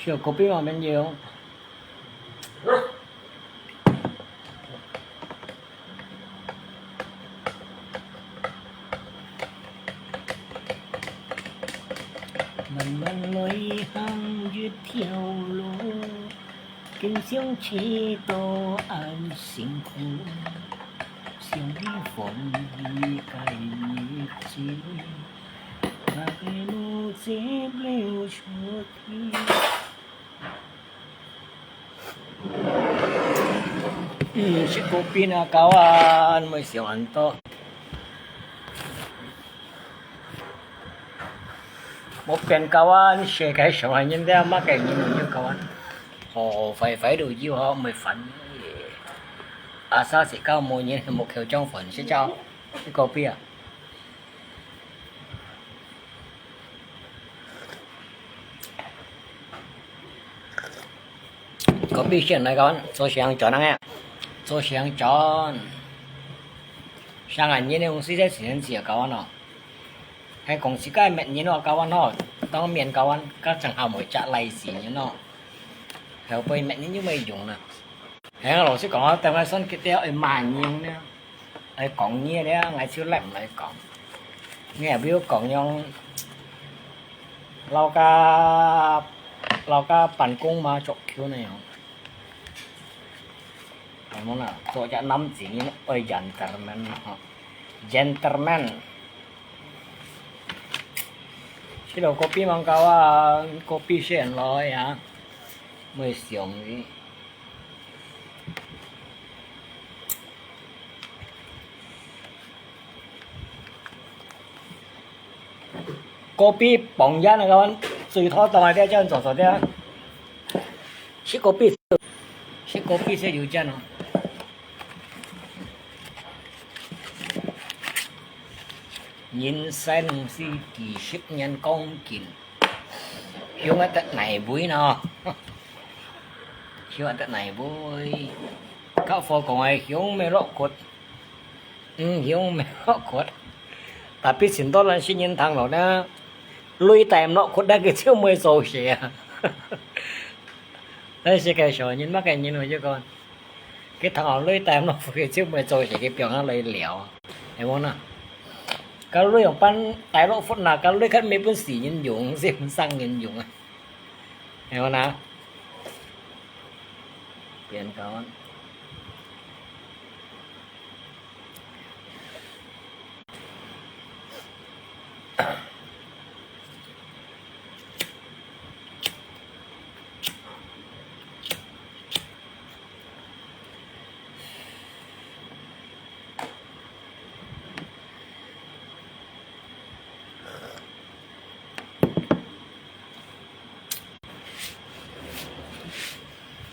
Sure, copy mà bên nhiều. Mình lối hàng duyệt theo lối kinh siêu chi tô an sinh khu siêu vi phồn vì cái chi và cái nụ dễ lưu cho thi si kopi na kawan may siêu ăn to một bên kawan sẽ cái số này nhưng ra mắc cái nhìn như kawan họ phải đồ gì họ mới phấn à sao sẽ cao một như một kiểu trong phấn sẽ cho cái copy à copy chuyện này con số sáng chọn nghe số sáng chọn sang ảnh như này cũng sẽ hiện gì kawan nó hay cũng sẽ cái mẹ như nó kawan nó tao miền kawan các chẳng hạn mỗi trả lại gì như nó theo bây mẹ như mấy dùng nè hay là sẽ có tao nói sân cái téo ấy mà nhiều nè ấy còn nhiều đấy ngày xưa lạnh lại còn nghe biết còn nhông lau ca bản cung mà chọn kiểu này không phải món nào tôi cho năm chỉ như nó ơi gentleman cái đầu copy mang cao copy xịn rồi hả mới xiong gì copy bỏng giá này các bạn suy thoát tòi đấy chân sổ đấy copy sẽ giữ chân không nhìn xem si kỳ sức nhân công kín hiếu ở tận này vui nó hiếu ở tận này vui các phô của ai hiếu mê rõ cột hiếu mê rõ cột tapi xin tốt là xin nhân thằng nó đã lui tèm nó cột đã cái chiếu mê sầu xẻ đây sẽ cái sổ nhìn mắc cái nhìn rồi chứ con cái thằng nó lui tèm nó cái chiếu mê sầu xẻ cái biểu nó lấy lẻo thấy không nào cái lưỡiของปั้นแต่ละฟุตน่ะcái lưỡiขั้นมีเป็นสียินหยงเสียงสั่งยินหยงอ่ะเห็นไหมนะเปลี่ยนก่อน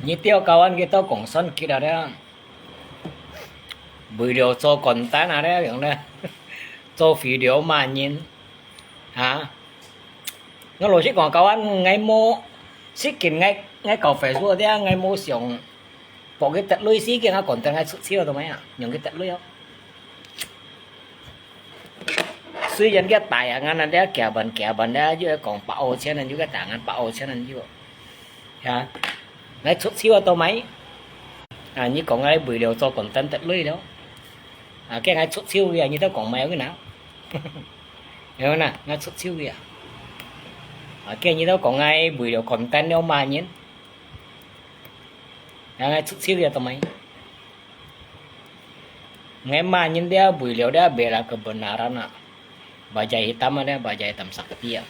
như tiêu kawan kita kongson kita ada video cho konten ada yang ada cho video mà nhìn hả nó rồi chứ còn kawan ngay mua xích kín ngay cầu phải rùa đấy ngay mua xiong bỏ cái tật lưới xí kia nó còn tận ngay xuất siêu rồi mấy à những cái tật lưới không suy dẫn cái tài à ngăn đấy kẻ bẩn đấy chứ còn bảo xe nên chứ cái tảng ăn bảo xe nên chứ hả ngay xuất siêu tao máy như còn ngay buổi điều cho còn tân tận lưới đó cái ngay xuất siêu kìa như tao còn mèo cái nào hiểu nè ngay xuất siêu kìa cái như tao còn ngay buổi điều còn tân đâu mà nhé ngay xuất siêu kìa tao máy ngay mà nhìn dia buổi điều dia bela kebenaran baca hitam ada baca hitam sakti ya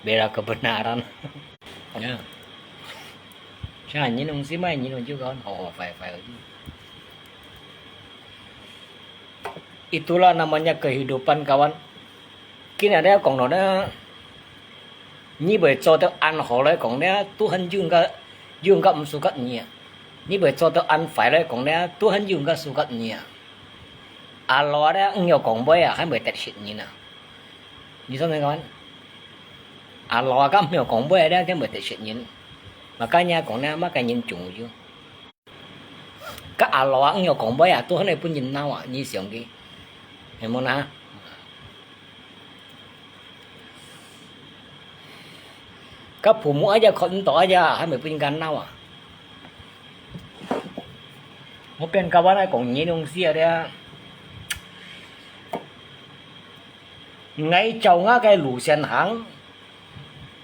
bela kebenaran ya sao nhìn ông xí mấy nhìn ông chứ con họ phải itulah namanya kehidupan kawan kini ada còn nó đó như vậy cho tao ăn họ đấy còn đấy Tuhan juga suka nhiều như vậy cho tao ăn phải đấy còn đấy Tuhan juga suka nhiều Allah đấy nhiều còn bây à hay bởi tệ chuyện như nào như thế này kawan Allah các nhiều còn bây đấy cái bởi tệ chuyện như mà cái nhà còn nam cái nhìn chung chứ các Allah nhiều còn bây à tôi này pun nhìn nào à như xiong kia hiểu không nào các phụ nữ aja khẩn tỏ aja hay mình bên gan nào à một bên các bạn ấy cũng nhìn đông xia đấy ngay chồng á cái lũ sen hàng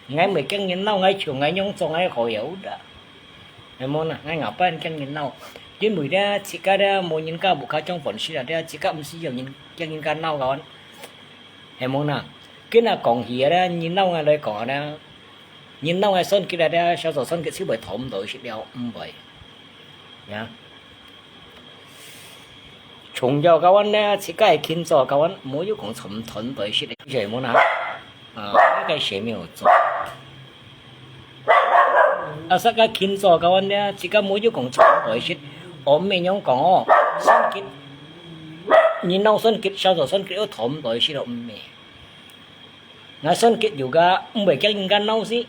ngay mấy cái nhìn nào ngay chiều ngay nhung cho ngay khỏi yếu đó em muốn à ngay ngọc bên cái nhìn nào chứ mùi ra chỉ cái đó một nhìn cao bộ cao trong phần xí là đó chỉ có xí giờ nhìn cái nhìn gan nào còn em muốn à cái nào còn gì đó nhìn nào ngay đây còn đó nhìn nào ngay sơn kia đó sao rồi sơn cái xíu bởi thổm tội xí đeo vậy nhá chúng cho các anh chỉ cái kinh cho các anh mỗi lúc cũng thẩm thuận bởi xí đấy vậy muốn à cái xe miêu做sao cái kinh cho các anh chỉ cái mỗi lúc cũng thẩm bởi xí ổn mấy nhóm còn sơn kít nhìn nào sơn kít sao rồi sơn kít ở thẩm bởi xí đâu mẹ ngay sơn kít juga bởi cái nhìn gan nào xí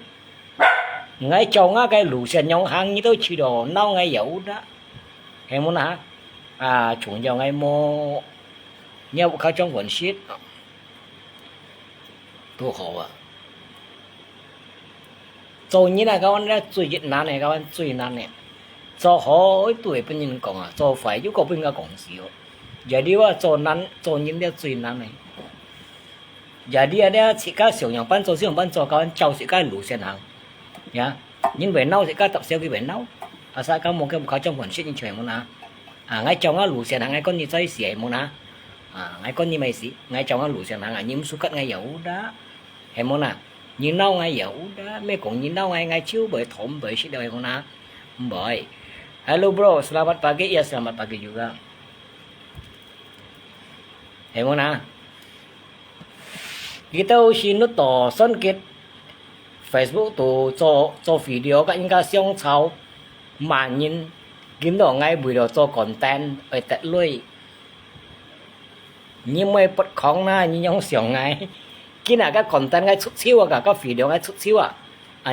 ngay trong cái lũ xe nhóm hàng như tôi chỉ đồ nào ngay dấu đó em muốn hả chúng cho ngay mô nhau khá trong quần shit tôi khổ à cho như là các bạn đã truy dịch nạn này các bạn truy nạn này cho hỏi tuổi bên nhìn còn à cho phải giúp có bên cái còn xíu giờ đi qua cho nạn cho những cái truy nạn này giờ đi ở đây chỉ có sử dụng ban cho các bạn cháu chỉ có lũ xe hàng nhá nhưng về nấu sẽ có tập xeo cái về nấu sao có một cái khá trong quần shit như chuyện muốn nào ngay trong lũ xe hàng ngay con như chơi xỉa muốn à ngay con như mày xí ngay trong lũ xe hàng nhiễm số cất ngay dấu đó em muốn à nhìn đâu ngay dấu đó mấy cũng nhìn đâu ngay chiếu bởi thổm bởi xí đâu em muốn à bởi hello bro selamat pagi ya selamat pagi juga em muốn à kita xin nó tỏ sân kết Facebook tổ cho video các những cái xong sau mà nhìn kiếm đó ngay buổi đó cho content ở tại lui nhưng mà bất khóng na như nhóm xưởng ngay cái nào cái content ngay xuất siêu cả cái video ngay xuất siêu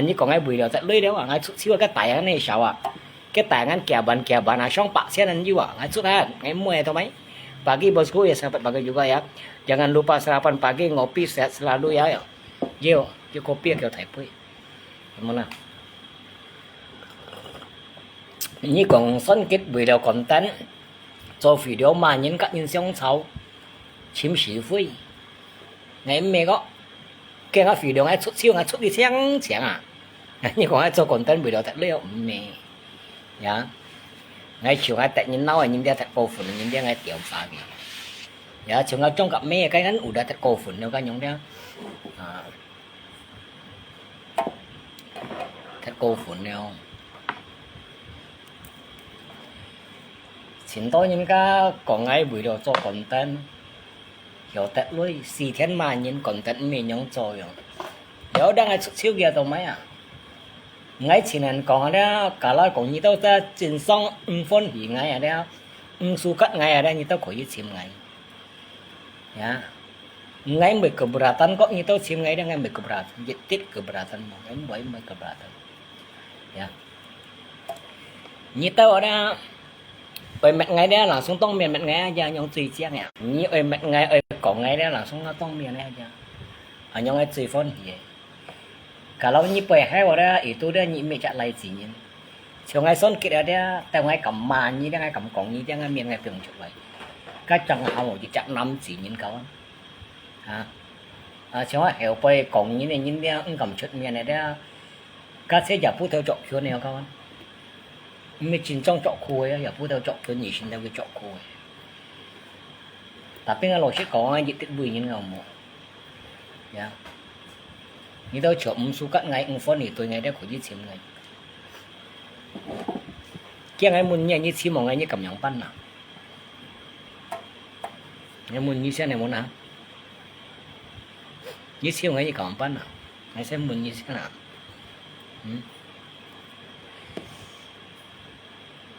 như còn ngay buổi đó tại lui đó ngay xuất siêu cái tài này sao cái tài ngay kẻ bạn xong bạc xe anh như ngay xuất ha ngay mua thôi mấy pagi bosku ya sahabat pagi juga ya jangan lupa sarapan pagi ngopi sehat selalu ya yo kopi kiểu thầy pui mana như còn sân kết buổi đầu content cho video mà những các nhân xong sau chiếm sĩ vui ngày mẹ có cái video ngay xuất đi sáng sáng như còn ai cho content buổi đầu thật liệu mẹ dạ ngay chiều ngay tại nhìn nói nhìn ra thật cổ phần nhìn ra ngay tiểu phá gì dạ chiều ngay trong cặp mẹ cái ngắn ủ đã thật cổ phần đâu cái nhóm đó thật cổ phần đâu xin tôi những cái còn ngay buổi đầu cho content hiểu thật luôn xì thiên mà nhìn content mình nhóm rồi hiểu đang ngay xuất siêu kia đâu mấy ngay chỉ nên còn đó cả loại cũng như tao ta chuyển xong phân hỉ ngay ở đây su cắt ngay ở đây như tao có ý chìm ngay ya ngay mấy keberatan kok như tao chìm ngay đó ngay mấy keberatan dịch tiết keberatan ngay mấy keberatan ya như tao ở đây ở mẹ ngay đó là xuống tông miền mẹ ngay ra nhông tùy chiang nhỉ như ở mẹ ngay ở cổ ngay đó là xuống tông miền này ra ở nhông ngay tùy phân hỉ kalau như bè hay vào đó itu đó nhị mẹ chặt lại gì nhỉ chiều ngày xuân kia đó tao ngay cầm mà như đó ngay cầm còng như đó ngay miệng ngay từng chụp vậy cái chẳng hao chỉ chặt năm chỉ nhìn cao hả chiều ngày hẻo bè còng như này nhìn đó cầm chụp miệng này đó các sẽ giả phụ theo chọn phiếu này cao anh mình chỉ trong chọn khu ấy giả phụ theo chọn phiếu nhị xin theo cái chọn khu ấy tapi kalau sih có ai dịch tiết bùi nhìn ngầu một ya như tôi chọn số cắt ngay phân thì tôi ngay đây khỏi đi chìm ngay kia ngay muốn như chìm ngay như cầm nhang pan nào ngay muốn như thế này muốn nào như chìm ngay như cầm pan nào ngay xem muốn như thế nào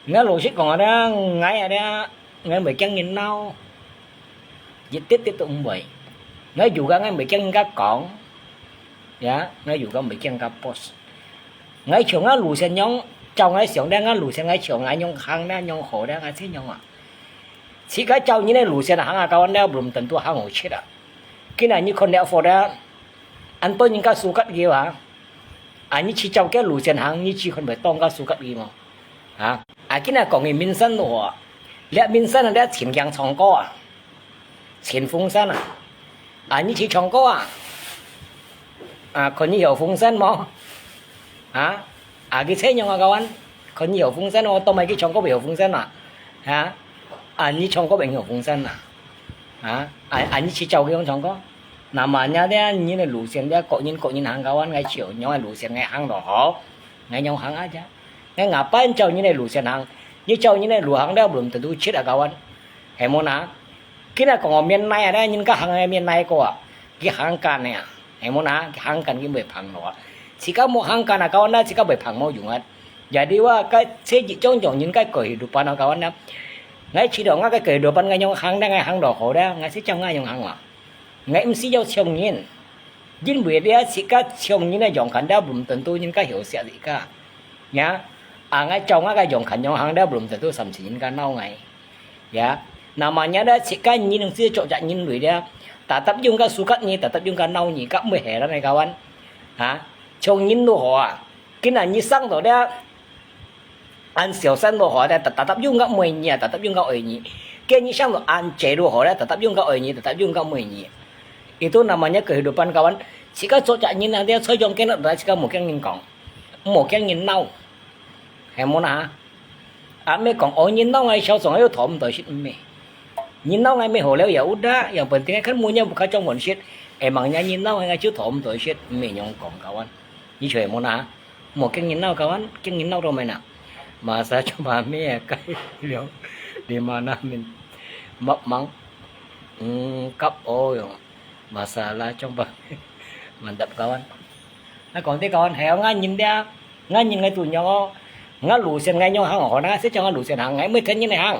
ngay lối xích còn ở đó ngay ở đó ngay mấy chân nhìn nào dịch tiếp tục vậy ngay dù ngay mấy chân các còn ya ngay dù có mấy chân cà post ngay chỗ ngay lùi xe nhông trong ngay xưởng đang ngay lùi xe ngay chỗ ngay nhông hàng đang nhông khổ đang ngay thế nhông chỉ cái châu như này lùi xe là hàng cao anh đeo bùm tận tua hàng ngồi chết cái này như con đeo phò đó anh tôi những cái số cắt kia hả như chỉ trong cái lũ sen hàng như chỉ còn phải tông cái số cắt gì mà cái này có người民生的lẽ民生的前江唱歌前風山như chỉ唱歌còn nhiều風山mà cái xe nhau kawan còn nhiều風山我都買cái唱歌nhiều風山như唱歌nhiều風山như chỉ trong cái唱歌namanya dia như này lũ sen dia kok nhìn hàng kawan ngay chiều nhau là lũ sen ngay hàng đó ngay nhau hàng aja ngay ngapain trâu như này lũ sen hàng như trâu như này lũ hàng dia belum tentu chết kawan em muốn cái này còn miền này đây nhìn cái hàng miền này có cái hàng can này em muốn cái hàng can cái bể phẳng đó chỉ có một hàng can kawan đó chỉ có bể phẳng mau dùng hết jadiว่าcái xe chỉ trong những cái cởi đồ pan kawan đó ngay chỉ đó ngay cái cởi đồ pan ngay nhau hàng đây ngay hàng đỏ khổ đó ngay sẽ trong ngay nhau hàng mà ngay em sẽ giao chồng nhìn nhưng bởi vì chỉ có chồng như này dòng khán đã bùm tận tôi những cái hiểu sẽ gì cả nhá ngay trong cái dòng khán nhau hàng đã bùm tận tôi sắm chỉ những cái nâu ngày nhá namanya đó chỉ có nhìn những sự chọn chọn nhìn người đó ta tập trung cái số cắt như ta tập trung cái nâu như các mười hè đó này kawan chồng nhìn đồ họ cái này như sang rồi đó ăn xỉu sang đồ họ đó ta tập trung các mười nhỉ ta tập trung các ấy nhỉ cái như sang rồi ăn chế đồ họ đó ta tập trung các ấy nhỉ ta tập trung các mười nhỉ itu namanya kehidupan kawan jika cocok nhìn là dia chơi trong cái nó đó chỉ có một cái nhìn còng một cái nhìn nâu em muốn mấy còn ở nhìn nâu ngay sau rồi nó thòm tới shit mày nhìn nâu ngay mấy hồ leo dầu đó yang penting kan mua nhau bukan trong một shit emangnya nhìn nâu ngay chứ thòm tới shit mày nhong còng kawan như chuyện muốn một cái nhìn nâu kawan cái nhìn nâu đâu mày nào mà sao cho bà mẹ cái liệu đi mà mình mất mắng cấp ôi masalah coba mantap kawan còn thế kawan heo ngay nhìn ra ngay nhìn ngay tụi nhau ngay lũ sen ngay nhau hàng họ nó sẽ cho ngay lũ sen hàng ngay mới thân như này hàng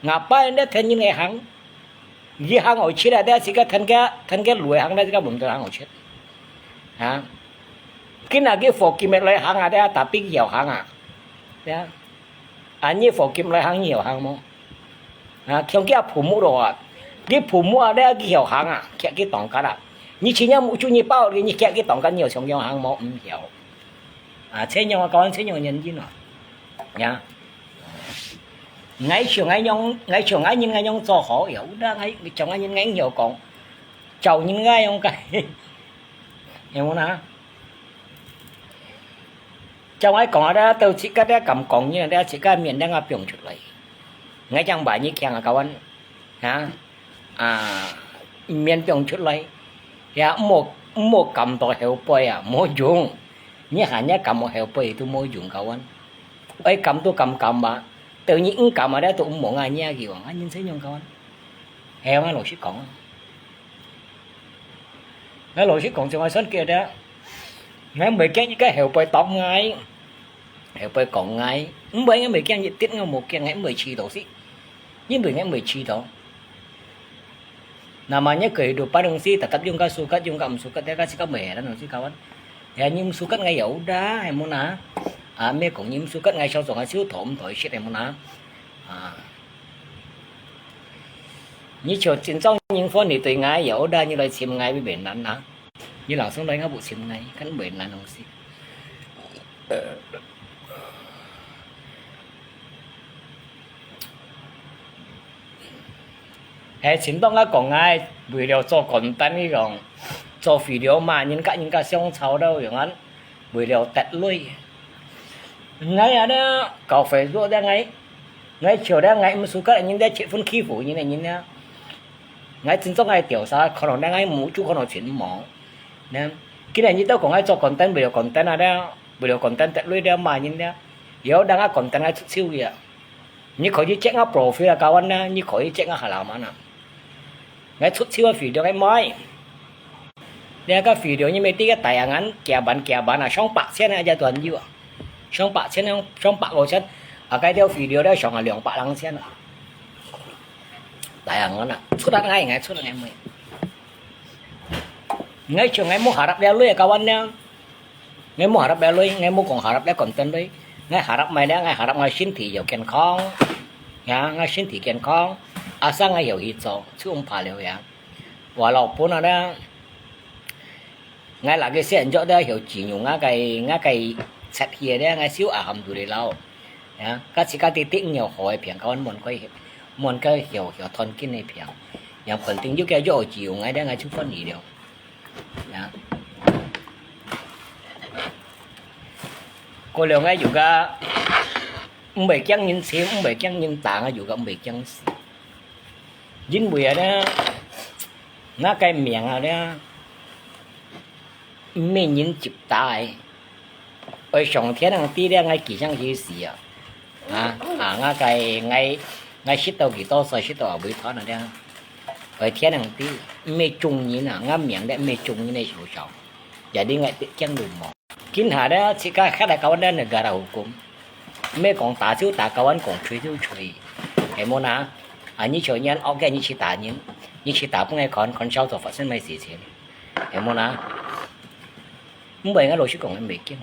ngapain dia thân như này hàng gì hàng họ chết là dia chỉ có thân cái lũ hàng đây chỉ có bụng hàng họ chết cái nào cái phổ kim lại hàng dia tapi nhiều hàng ya như phổ kim lại hàng nhiều hàng mà trong cái phụ mũ rồi cái phụ mua ở đây cái hiểu hàng cái tổng cả như chỉ nhau mỗi chú như bao thì như cái tổng cả nhiều trong nhau hàng một hiểu thế nhau con thế nhau nhân chứ nào nha ngay chiều ngay nhìn ngay nhau cho họ hiểu đó ngay chồng ngay nhìn ngay nhiều còn chầu nhìn ngay không cái hiểu không chồng ấy còn ở đó tôi chỉ có cái cầm còn như là chỉ có miền đang áp dụng chút lại ngay trong bài như kèn là cậu anh miền trong chút lấy ya một cầm to heo bơi mua dùng như nhá cầm một heo bơi tôi mua dùng cậu anh ấy cầm tôi cầm mà tự nhiên cầm ở đây tôi cũng muốn ai nha kiểu anh nhìn thấy nhau cậu anh heo nó lột xích cọng nó lột xích cọng trong ai sân kia đó ngay mấy cái heo bơi tóc ngay heo bơi còn ngay mấy mấy cái tiết ngay một cái ngay 17 độ xí nhưng bởi ngay 17 độ namanya kehidupan dong sih tetap juga suka dia kasih keberan dong sih kawan ya nhưng suka ngay ya udah em muốn mấy cũng nhưng suka ngay sau rồi xíu thổm tội shit em muốn như chiều chiến trong những phone thì tùy ngay ya udah như là xem ngay với biển nắn như là xuống đây ngay bộ xem ngay cắn biển nắn dong sih chính當一講嗌為了做content呢種做 video 嘛，人家想炒到อย่างนั้น為了得累ngay đó cà phê ruộng đó ngay chiều đó ngay một số các những cái chuyện phân khí phủ như này như này ngay chính trong ngay tiểu sa còn đang ngay mũ chú còn chuyện mỏ nên cái này như tao còn ngay cho content vì content ở đó vì content tận lưới đó mà như thế yếu đang ngay content ngay chút siêu kìa như khỏi đi check up profile là cao anh như khỏi đi check up hà làm anh ngay chút siêu video ngay mới đây cái video như mấy tí cái tài ngắn kẻ bạn là xong bạc sen này ra tuần gì ạ xong bạc sen không xong bạc rồi sen ở cái theo video đó xong là lượng bạc lăng sen tài ngắn suốt ngay suốt ngày mày ngay chiều ngay mua hạ đập đeo lưới cao anh nha ngay mua hạ đập đeo lưới ngay mua còn hạ đập đeo còn tên đấy ngay hạ đập mày đó ngay hạ đập ngay xin thì dầu kèn con nha ngay xin thì kèn con sang ngay hiểu hít rồi chứ không phải liệu vậy và lọc bốn là đó ngay là cái xe chỗ đó hiểu chỉ dùng ngã cái sạch hier đấy ngay xíu hầm tụi lâu ya các chị các tí nhiều hỏi phiền các anh muốn cái hiểu thon kinh này phiền yang penting juga jo chỉ dùng ngay đấy ngay chút phân gì đều ya cô liều ngay juga bảy chân nhìn xíu bảy chân nhìn tạng juga bảy chân dính bùi đó ngã cái miệng đó mình nhìn chụp tai ở trong thiên đàng tí đàng ngay kỳ trang gì xí ngã cái ngay xít tàu kỳ to soi xít tàu ở bưởi thọ này đàng ở thiên đàng tí mê trùng như nào ngã miệng đấy mê trùng như này sầu sầu giờ đi ngay chân đùm mỏ kín hà đó chỉ cái khác là câu đó là gà đầu cũng mê còn tả chiếu tả câu anh còn truy chiếu truy cái món á như chỗ nhân ok như chỉ tả như chỉ tả cũng nghe còn sau rồi phát sinh mấy gì chuyện cái món á không phải cái đồ chỉ còn em biết kia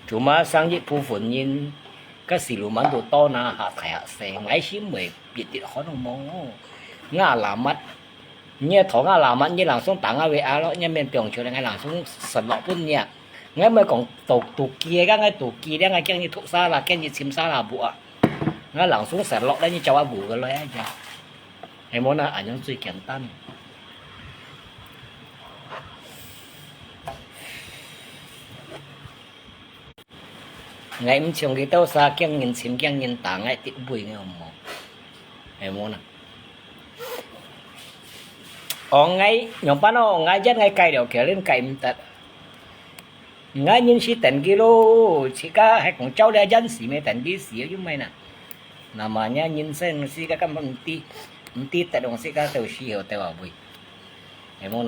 chủ mà sang những phụ phận nhìn cái xì lù mắm đồ to na hạ thải hạ xe ngay xí mày biệt tiệt khó nó mong ngã làm mắt như thằng ngã làm mắt như làm xuống tảng về á đó như miền tường chỗ này ngay làm xuống sần lọ luôn nha ngay mới còn tụ kia cái ngay tụ kia đấy ngay cái như thục xa là cái như chim xa là bụa ngay làm xuống sần lọ đấy như cháu bù cái lấy chứ em muốn là ảnh những suy kiện tan ngày em chồng cái tao xa kiêng nhìn chim kiêng nhìn tảng ngay tiện bùi ngay mà em muốn à ngay nhóm bán nó ngay rất ngay cày đều kéo lên cày mình tật ngay những sĩ tận kia lô chỉ cả hay còn cháu đã dân sĩ mấy tận đi xíu chứ mày nè là mà nhá nhìn xem sĩ cả bằng tí tại đồng sĩ cả tàu xí hiểu tàu ở bùi em muốn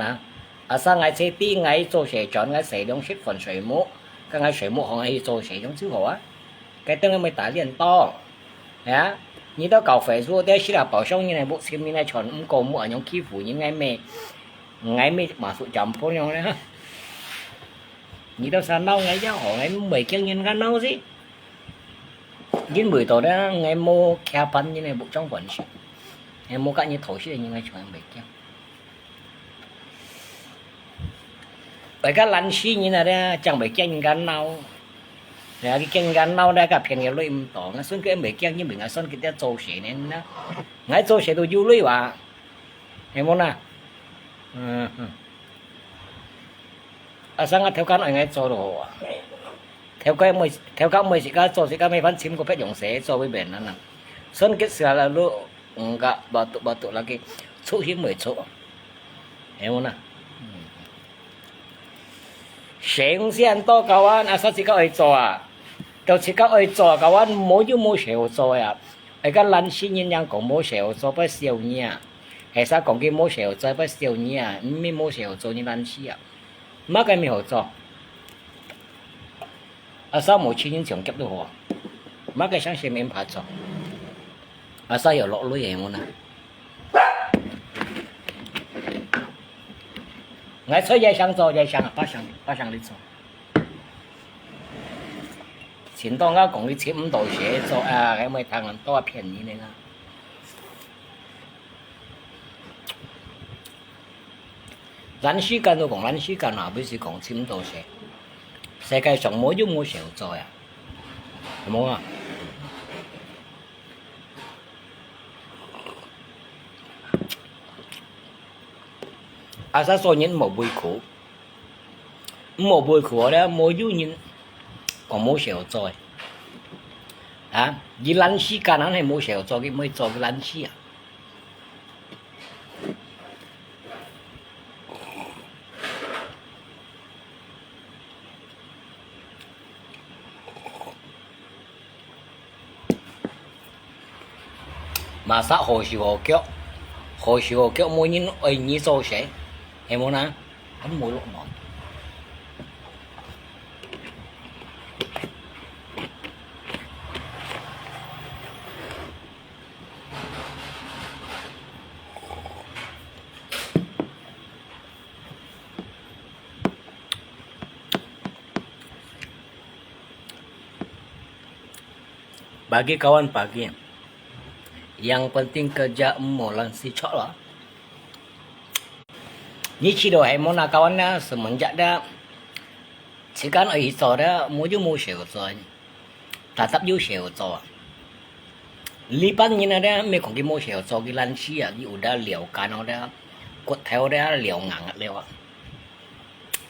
à sang ngày xe tí ngày做sẽ chọn ngày sẽ đông xích phần水木cái ngày水木họ ngày做sẽ giống chứ hả cái tên mới tả liền to nhá như đó cầu phải rồi đấy chỉ là bảo xong như này bộ xem như này chọn cũng cầu mua ở những khí phủ những ngày mẹ mà sự chậm phố nhau đấy ha như đó sao nâu ngày cháu họ ngày 10 kiêng nhân gan nâu gì đến 10 tuổi đó ngày mua khe bắn như này bộ trong quần chị em mua cả như thổi chứ như ngày chọn 10 kiêng bởi cái lăn xí như này đó chẳng 10 kiêng gan nâu cái chân gan nâu đây gặp hiện nhiều loại tỏ nó xuân cái mấy chân như mình ở xuân cái trâu xế nên nó ngay trâu xế tôi du lịch à em muốn à sang theo căn ở ngay trâu đồ theo các mấy sĩ cá trâu sĩ cá mấy văn chim có phép dùng xế trâu với biển nó nè xuân cái sửa là lúc gặp bảo tụ là cái số hiếm 10 số em muốn à xế cũng sẽ ăn to cao anh sao sĩ cá ở trâu à就似個去做嘅話，冇要冇少做呀。而家撚先人講冇少做不少嘢，其實講嘅冇少做不少嘢，唔係冇少做你撚先啊。乜嘅未好做？sao冇錢人長急都好，乜嘅想食面排做？sao又落女嘢我呢？我所以想做就想把上嚟做。前當家講啲切五道寫作咁咪睇人多便宜你啦。咱時間都講咱時間啊，不是講切五道寫。世界上冇少做啊，係冇啊？sao số những một buổi khổ đó mỗi du những còn mỗi sẹo rồi vì lăn xí cả nó hay mỗi sẹo rồi cái mới cho cái lăn xí à mà xã hội sự hồ kéo mỗi những ấy như số sẽ em muốn à hắn mỗi lúc mòn bagi kawan pagi yang penting kerja mau lansi cok lah như chỉ đồ hay món nào kawan na semenjak dah sekarang ở Iso dah mua sel rồi tatap ju sel rồi lipat như nào dah mấy con cái mua sel rồi cái lan chi à cái udah liều cá nó dah cột theo dah liều ngang liều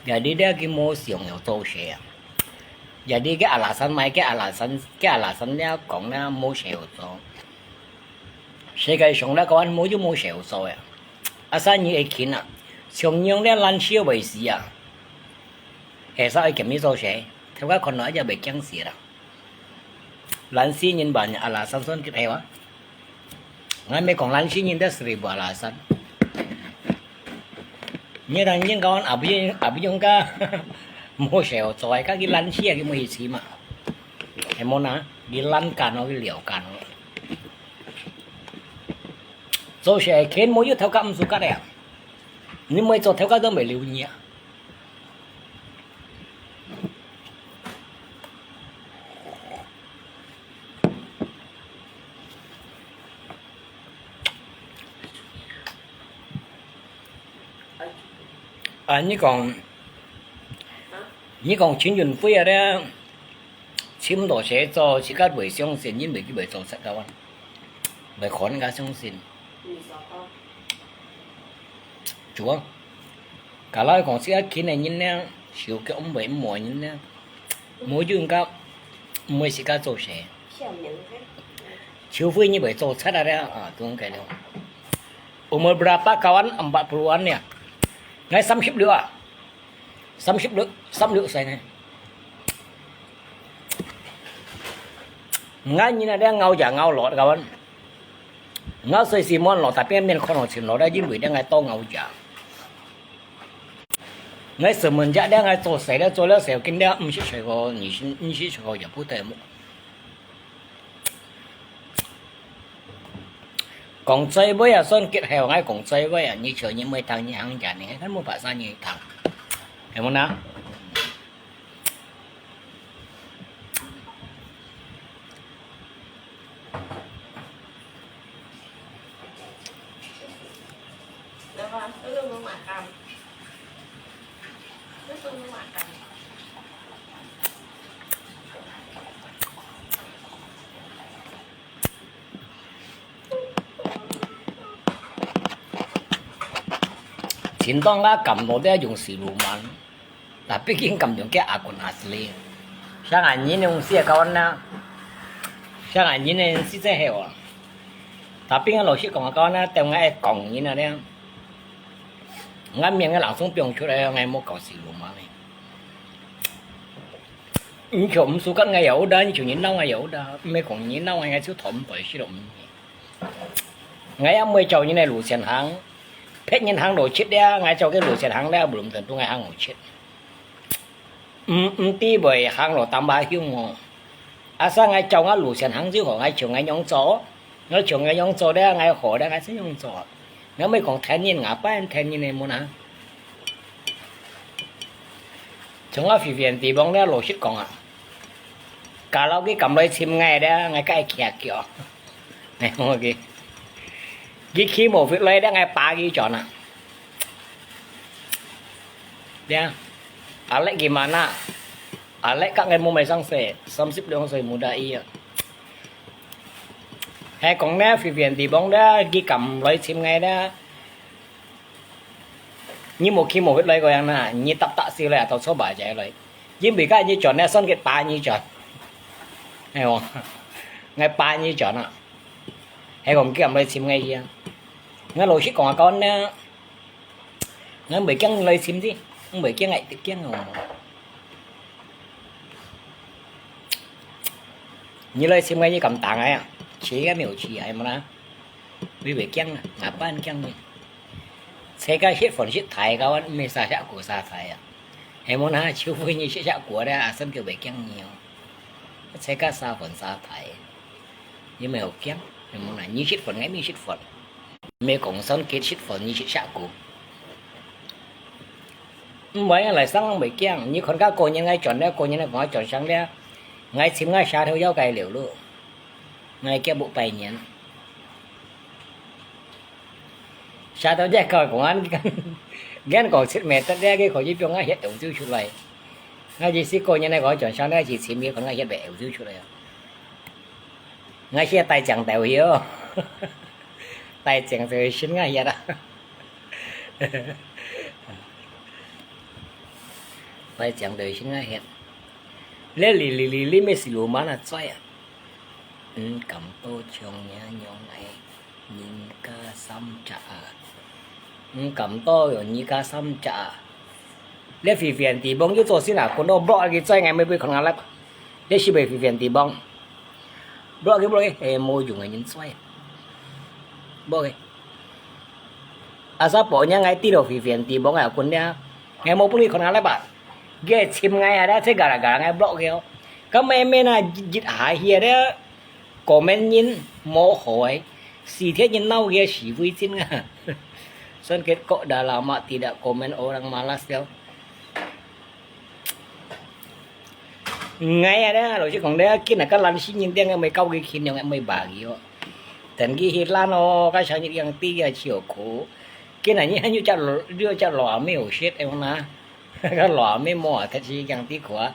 jadi dah cái mua sel nhiều rồi sel jadi cái alasan dah còn dah mua sel rồi sekarang xong dah kawan mua sel rồi asal như ấy kia xong nhung dah lan chi vậy gì à hệ sao ai kiểm lý số sẽ theo các con nói cho bị chăng xỉa đâu lan xí nhìn bạn alasan son cái theo á ngay mấy con lan xí nhìn đã xử lý alasan như là những con ở bên cái mua sẹo rồi các cái lan xí cái mua gì mà em muốn á đi lan cả nó cái liều cả nó số sẽ khiến mỗi theo các số các đẹp nhưng mấy số theo các đó mới liều nhẹ như còn chuyến chuyển phi ở đây chim đồ sẽ cho chỉ các buổi xong xin những cái buổi xong sẽ đâu anh buổi khó nên cả xong xin chúa cả lại còn sẽ khi này nhìn nè chiều cái ông bảy mùa nhìn nè mỗi dương cao mới sẽ cả做sẽ chiều phi như buổi做菜ada ah tuh kayak itu umur berapa kawan 40-an ya ngay 30 nữa à 30 saya này ngay như là đang ngau lọt kawan ngau xây Simon lọt tapi men con lọt xin lọt đã dính bị đang ngay to ngau giả ngay semenjak đang ngay做谁的做了谁跟他是谁个你是谁个也不对么còn chơi với à son kết heo ngay còn chơi với à như chờ như mấy thằng như hàng giả này hết một bà sao như thằng hiểu không nào前當啦撳我都係用時路文，但畢竟撳用嘅akun asli。像俺呢用些kawan na，像俺呢呢是真係喎，但邊個老師講kawan na，但我係講呢那咧，我面嘅朗誦表出來，我冇搞時路文咧。你就唔數緊我有的，你就你撈我有的，沒講你撈我就同對是咯。我也沒做呢個路線行。phết nhân hàng đồ chết đấy ngay cho cái lúa xẹt hàng đấy bùm thần tung ngay hàng đồ chết tí bởi hàng đồ tam ba hiu ngô à sao ngay trong cái lúa xẹt hàng chứ họ ngay chiều ngay nhông chó nó chiều ngay nhông chó đấy ngay khổ đấy ngay sẽ nhông chó nếu mấy còn thèn nhìn ngã bay thèn nhìn này muốn hả chúng nó phi viện thì bóng đấy lúa chết còn à cả lâu cái cầm lấy chim ngay đấy ngay cái kia kiểu này không kì cái khi một việc lấy đã ngay ba cái chọn à dia alek gimana alek các ngày mua mày sang sẻ xăm xếp đường rồi mua đại à hay còn nè phi viện thì bóng đã ghi cầm lấy chim ngay đó như một khi một việc lấy gọi là như tập tạ siêu lại tao số bài chạy lấy nhưng bị cái như chọn nè son cái ba như chọn hay không ngay ba như chọn à hay còn cái cầm lấy chim ngay gì ngay lối còn con ngay bị cái lấy chim gì không bị cái ngày tự cái ngồi như lấy chim ngay như cầm tàng ấy à chỉ cái miểu chỉ ấy mà na bị cái ngã ban cái gì xe cái hết phần hết thải các bạn mới xả của xả thải à em muốn nói chiếu với như xả của đây à xem kiểu bị cái nhiều xe cái xả phần xả thải nhưng mà học kém em muốn nói như hết phần ngay như hết phần mấy con son kết hết phần như xả của mấy lại sáng bị kén như con cá cô như ngay chọn đấy cô như này có chọn sáng đấy ngay chim ngay xả theo dấu cây liều luôn ngay cái bộ bài nhện xả theo dây còi của anh ghen còn chết mẹ tất ra cái khỏi chỉ ngay hiện ẩu dư chút này ngay chỉ sĩ cô như này gọi chọn sao đây chỉ xem biết còn ngay hiện bẻ ẩu dư chút này ngay khi tay chẳng đều hiểu tay chẳng thì xin ngay vậy đó tay chẳng đều xin ngay hiện lấy lì mấy xì lúa mà là xoay à cầm tô chồng nhà nhon này nhìn ca xăm trả cầm tô rồi nhìn ca xăm trả lấy phi phiền thì bông như tôi xin là con nó bỏ cái xoay ngày mới bị còn ngã lắm lấy xí bề phi phiền thì bông bỏ cái em mua dùng ngày nhìn xoay bỏ cái sao bỏ nhà ngày tí đầu phi phiền thì bông à con nha ngày mua bông đi còn ngã lắm bạn ghê chim ngay à đó thế gà ngay bỏ cái các em là dịch hại hiền đấy comment nhìn mô hỏi xì thế nhìn nào ghê xì vui xin à sân kết cọ đã làm mà tidak comment orang malas đâu ngay đó rồi chứ còn đấy kia là các lần xin nhìn tiếng mày câu cái khi nào mày bà gì đó thành cái hết lan nó cái sao những tí cái chiều khổ cái này như chả đưa chả lò mấy hồ shit em na cái lò mấy mỏ thật sự yang tí quá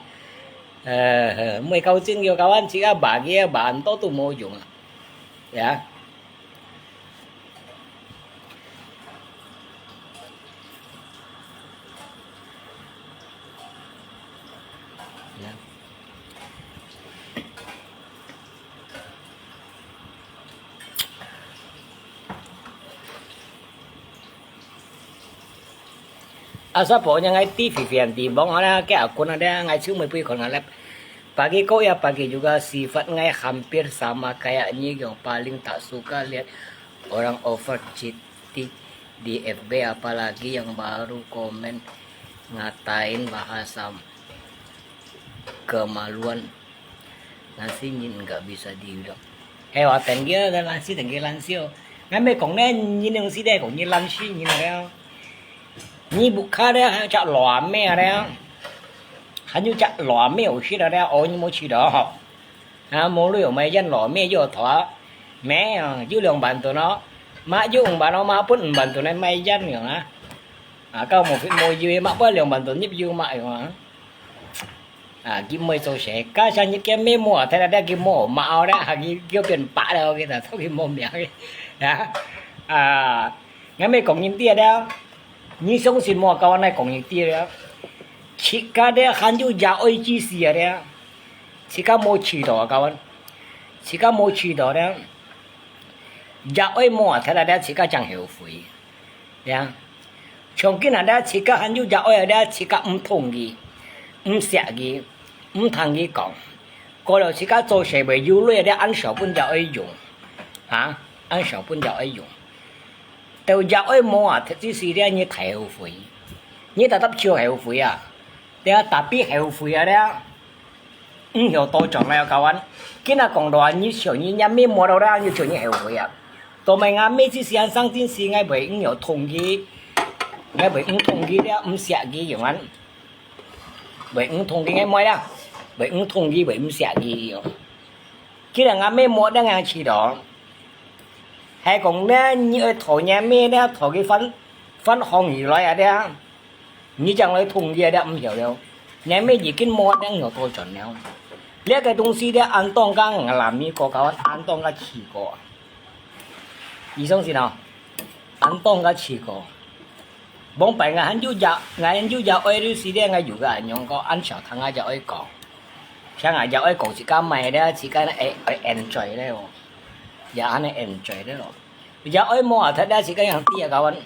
mày câu xin nhiều câu anh chỉ là bà kia bạn tốt tụ mô dùng à dạ sao bỏ nhà ngay tí phi phiền thì bóng ada cái akun ada ngay trước 10 còn ngalap pagi kau ya pagi juga sifat ngay hampir sama kayaknya yang paling tak suka lihat orang over cheating di FB apalagi yang baru komen ngatain bahasa kemaluan nasi nhìn nggak bisa diulang hewa tenggia dan lansi tenggia lansio ngay mấy con này nhìn những gì đây cũng như lansi nhìn nào như bục khá đấy chợ lò mẹ đấy hắn như chợ lò mẹ ở khi đó đấy ôi như mỗi chỉ đó học mỗi người mấy dân lò mẹ vô thỏa mẹ dưới lượng bạn tụi nó má dưới ông bà nó má bún bạn tụi này mấy dân nữa câu một cái môi dưới má bớt lượng bạn tụi nhấp vô mại mà cái môi sâu sẻ cá sang những cái mê mùa thế là đây cái mùa mạo đấy cái tiền bạ đâu cái là thôi cái mồm miệng đấy ngay mấy còn nhìn tia đâu như sống xin mua câu này còn những tia đấy chỉ cả đấy hắn chú già ơi chi xì đấy chỉ cả mua chỉ đó câu anh chỉ cả mua chỉ đó đấy già ơi mua thế là đấy chỉ cả chẳng hiểu phí đấy trong cái này đấy chỉ cả hắn chú già ơi đấy chỉ cả thông gì xẻ gì thằng gì còn có là chỉ cả做事为有类的按手本già ơi dùng按手本già ơi dùng đầu già ơi mua thật sự đấy như hiểu phí như ta tập chưa hiểu phí đấy ta biết hiểu phí đấy hiểu tôi chọn lại các anh cái nào còn đó như kiểu như nhà mình mua đâu ra như kiểu như hiểu phí tôi mình ăn mấy chỉ ăn sang tin gì ngay bởi hiểu thông gì ngay bởi thông gì đấy xẻ gì giống anh bởi thông gì ngay mới đó bởi thông gì bởi xẻ gì cái là ngắm mấy mua đang ăn chỉ đó hay còn đấy như thổi nhà mình đấy thổi cái phấn hồng gì loại ở đây như chẳng lấy thùng gì đấy hiểu đâu nhà mình chỉ cái mua đang hiểu tôi chọn nhau lấy cái东西đấy an toàn gang làm như có cái an toàn cái chỉ có ý xong gì nào an toàn cái chỉ có bóng bảy ngày anh chú già ơi đi xí đấy ngày juga anh có ăn sợ thằng ngày già ơi có sáng ngày già ơi có chỉ cái mày đấy chỉ cái này enjoy đấy rồi giờ anh này enjoy đấy rồi già ơi mua thật ra chỉ cái hàng tia các anh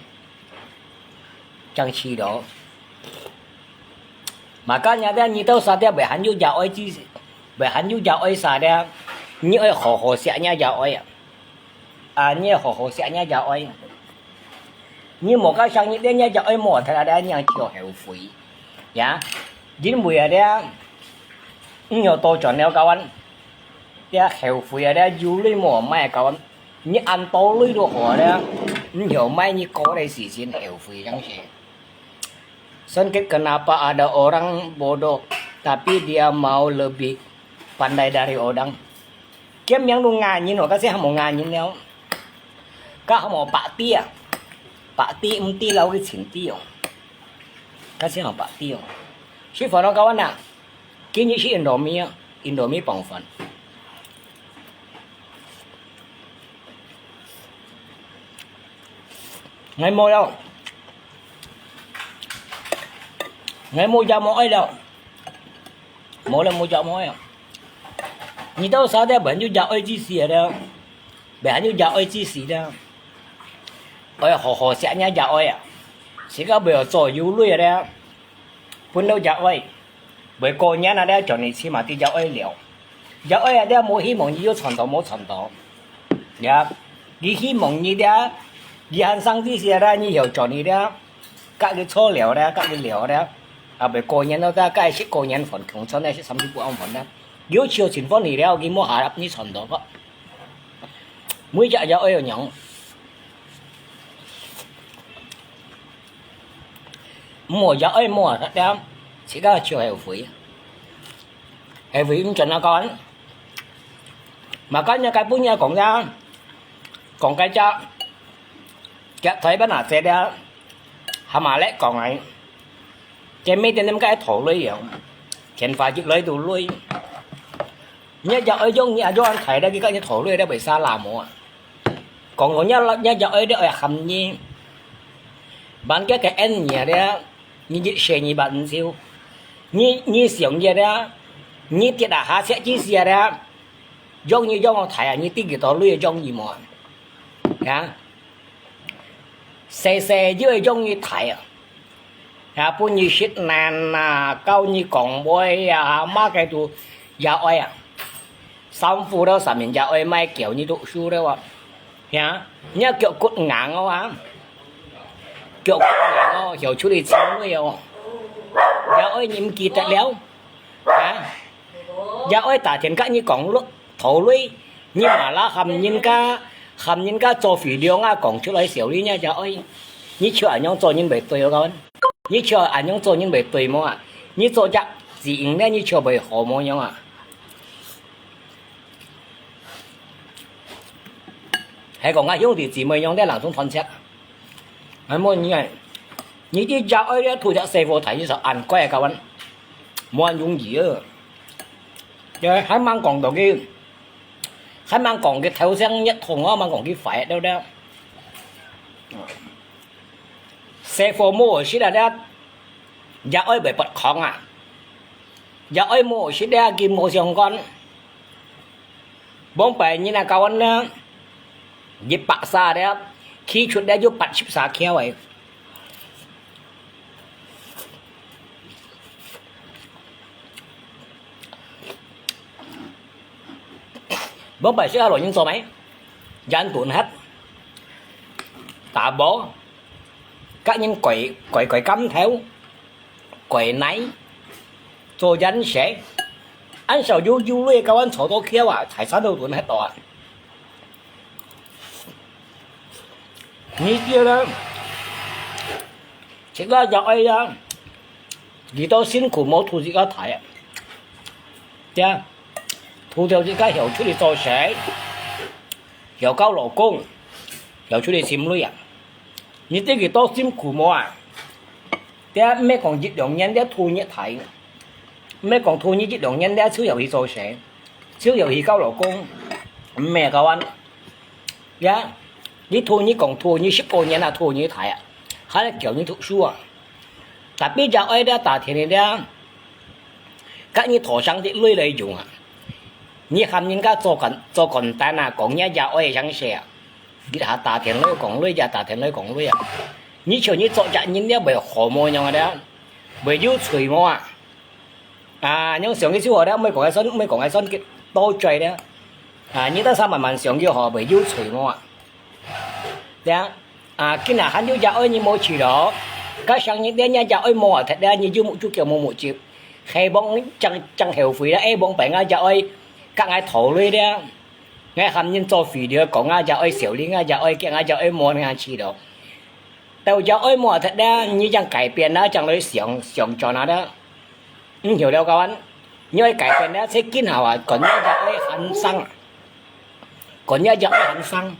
chẳng chỉ đó mà các nhà đấy như tao sao đấy bởi hắn chú già ơi chứ bởi hắn chú già ơi sao đấy như ơi hồ sẽ nhà già ơi như hồ sẽ nhà già ơi như một cái sang như thế nhà già ơi mua thật ra đấy nhà chiều hiểu phí dạ dính mùi ở đây nhiều tôi chọn neo các anh đấy hiểu phí ở đây du lịch mua mai các anh như ăn tối lưới đồ họ đấy nhiều mai như có đây gì xin hiểu phí chẳng gì Sengket kenapa ada orang bodoh tapi dia mau lebih pandai dari orang. Kiếm yang lu ngàn nó kasi hamo ngàn neo. Ka hamo pak ti lau cái chỉnh ti. kasi ang patio. Si phần nó kawan na. Kini si Indomie bằng phần. Ngày mua đâu? Ngày mua cho mỗi đâu? Mỗi lần mua cho mỗi. Ni đâu sao đấy bệnh như dạo ấy chi xì đâu? Bệnh như dạo ấy chi xì đâu? Ôi hồ sẽ nhá dạo ấy à? Chỉ có bây giờ做油类的，本来dạo ấy, bởi cô nhá là đấy cho nên起碼啲dạo ấy了。dạo ấy đấy冇希望你要傳到冇傳到，呀，你希望你的，你很生啲事啦，你又做你的，隔個錯了的，隔個了的，啊，bởi cô nhá nó ra cái識cô nhá phần窮chân này識甚至不安份啦，如果情況你了，佢冇下入你傳到個，每隻dạo ấy又nhận。mua giờ ấy mua thật ra chỉ có chiều hệ phí cũng chuẩn là con mà có những cái bún nha còn ra còn cái cho cái thấy bên nào sẽ ra hả mà lấy còn lại cái mấy tên em cái thổ lưới vậy chẳng phải chiếc lưới đủ lưới nhớ giờ ấy giống như do anh thấy đây cái thổ lưới đã bị xa làm mua còn có nhớ giờ ấy đó hầm như bán cái anh nhà đấy như xe như bạn siêu như xưởng gì đó như tiệt đã hạ sẽ chi xe đó giống như giống thầy như tiếng cái đó lưỡi giống gì mà hả xe dưới giống như thầy à bún như shit nàn cao như còng bôi má cái tụ giá oi à xong phụ đâu sản phẩm giá oi mai kiểu như độ su đâu ạ hả nhớ kiểu cốt ngang không á kiểu hiểu chú đi chơi với nhau giờ ơi nhìn kỳ tệ léo hả giờ ơi tả tiền các như cổng lúc thổ lưới nhưng mà là hầm nhìn ca cho phỉ điều nga cổng chú lấy xỉu đi nha giờ ơi như chưa ảnh nhau cho những bể tuổi các bạn như chưa ảnh nhau cho những bể tuổi mà à như cho chắc gì nên như chưa bể hồ mà nhau à hay còn ai dùng thì chỉ mới用để làm trong thân chất hay mua như này你啲隻ấy咧，吐隻四貨睇就硬龜啊，嚿冇人用gì啊！rồi hai mang còn đồ kia, hai mang còn cái theo sang nhất thùng á, mang còn cái phải đâu đó. Xe phô mua xí là đó, giờ ấy bị bật khóng à, giờ ấy mua xí đó kim mua xong con, bông bể như là cầu anh á, dịp bạc xa đó, khi chuột đó giúp bạc chip xa khéo vậy. Bóng bày sẽ rồi những số mấy dán tuần hết tạ bố các nhân quẩy cắm theo quẩy náy cho dán sẽ anh sợ du lui các anh số đó kia à thải sáng đâu tuần hết rồi như kia đó chỉ có giỏi đó vì tôi xin苦冇thu gì có thải à chưa thu theo cái hiểu chú đi做事，又交勞工，又出嚟閃女人，你啲幾多辛苦冇啊？啲咩講熱量人啲吐熱睇，咩講吐熱量人啲超遊戲做事，超遊戲交勞工，咩個灣？呀，你吐熱講吐熱10個人啊吐熱睇啊，係叫你讀書啊，但邊隻愛啲大田啲，các你頭上啲女嚟用啊。你看人家做簡單啊，講一日我也想寫，你下大田女講女就大田女講女啊，你像你做日人家袂何模樣嘅，袂要隨我啊，啊，những上嘅小學咧，ไม่講嘅新多罪咧，啊，你得3萬上嘅學袂要隨我啊，對啊，今日喊要日愛你冇去咯，cái sang những đứa nhà giàu ấy mua thật ra như một chút kiểu một triệu, hay bông chẳng hiểu phí đó, ấy bông phải ngay giàu ấy các ai thổ lưới đó ngay hàm nhân cho phỉ được có ngay giờ ấy xỉu đi ngay giờ ấy cái ngay giờ ấy mua ngay chi đâu tàu giờ ấy mua thật ra như chẳng cải biến đó chẳng lấy xỉu cho nó đó hiểu đâu các bạn như cải biến đó sẽ kín hào à còn như giờ ấy hành xăng còn như giờ ấy hành xăng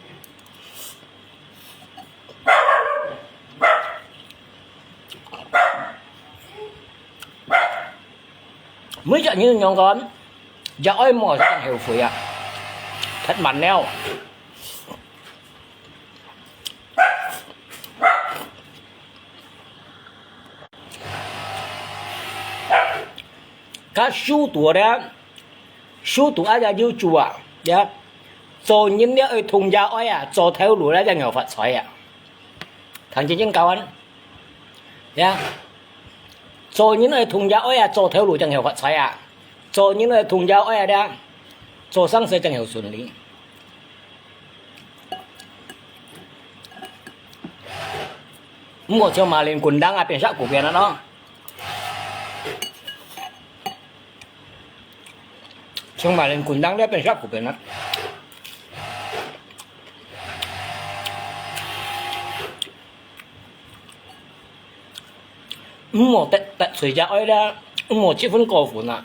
mới chọn như nhóm con dạ ơi mồi sang hiểu phủi à thật mặn neo các số tuổi đó số tuổi ai ra yêu chùa dạ cho những đứa ở thùng gia ơi à cho theo lối ra cho nhiều Phật xoay à thằng chị những cao anh dạ cho những người thùng gia ơi à cho theo lối cho nhiều Phật xoay à cho những người thùng gia ơi à đó cho sang sẽ cho nhiều xuân lý một cho mà lên quần đang ai biển sắc của biển nó trong mà lên quần đang đấy biển sắc của biển nó một tệ水家爱的我积分高分呐，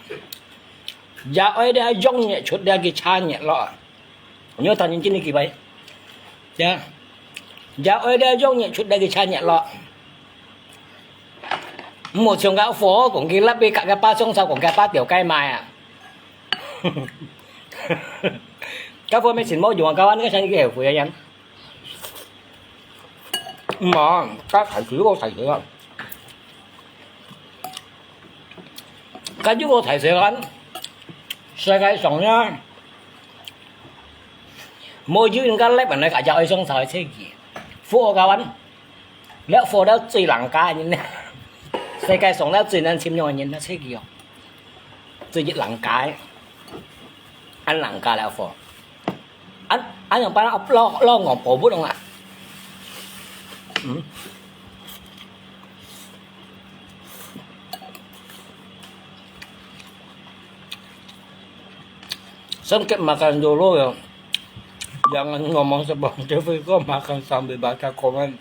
家爱的用嘢出的给差嘢咯，nhớ thằng những cái vậy, dạ,家爱的用嘢出的给差嘢咯，một trường gạo phố cũng cái lắp bị cả cái ba trong sau cũng cái ba tiểu cây mai à, các voi mấy xin mua dùng các anh cái sang cái hiểu phụ anh, mà các thầy chữ có thầy chữ không? Cái chú có thầy sẽ gắn世界上咧冇有人家叻人嚟介紹去雙手去車技，貨教人，你貨得最難解嘅人咧，世界上咧最難簽用嘅人咧車技哦，最難解，安難解了貨，安用把攞我婆不動啊，Sempit makan dulu ya. Jangan ngomong sebang TV kok makan sambil baca komen.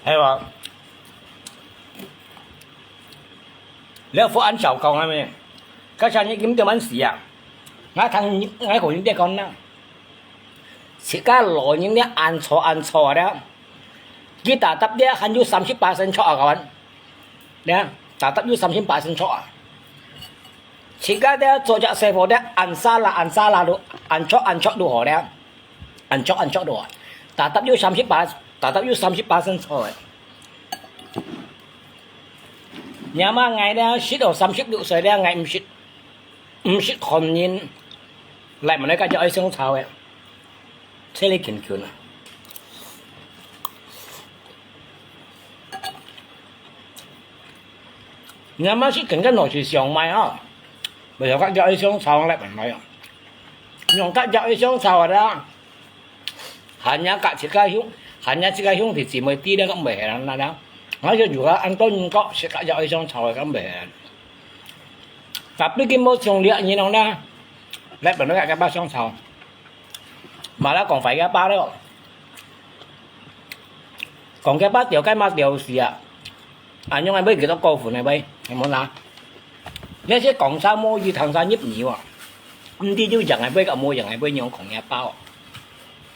Hewa. Nếu phụ ăn sầu còn em các cha những kiếm tiền ăn xỉ à. Ngay của những đứa con đó. Chỉ cả lỗi những đứa ăn sò đó. Kita tập dia kan yu 30% cho các bạn. Nè, ta tập yu 30% cho. Chỉ cái đó做只師傅咧，按沙拉都按戳都好咧，按戳都好，但得要38%錯嘅。nhà mà ngày đó xích đầu 36 歲咧，ngày唔識看見，嚟問你家姐愛上炒嘅，車你見見啊！nhà mà xích緊內是上賣啊！ bây giờ các dạo xuống sau lại bản nói nhưng các dạo xuống sau đó hanya cả chỉ cái hiung thì chỉ mới tí đó các bể là đó nói cho dù ăn tốt nhưng có sẽ các dạo xuống sau các bể tapi cái môi trường địa như nó đó lại bản nói cái ba xuống sau mà nó còn phải cái ba đó còn cái ba tiểu cái ma tiểu gì à nhưng mà bây giờ nó câu phụ này bây em muốn làm nếu sẽ còn sao mua gì thằng sao nhấp nhiều à, đi du dần này với cả mua dần này với nhau còn nhà bao,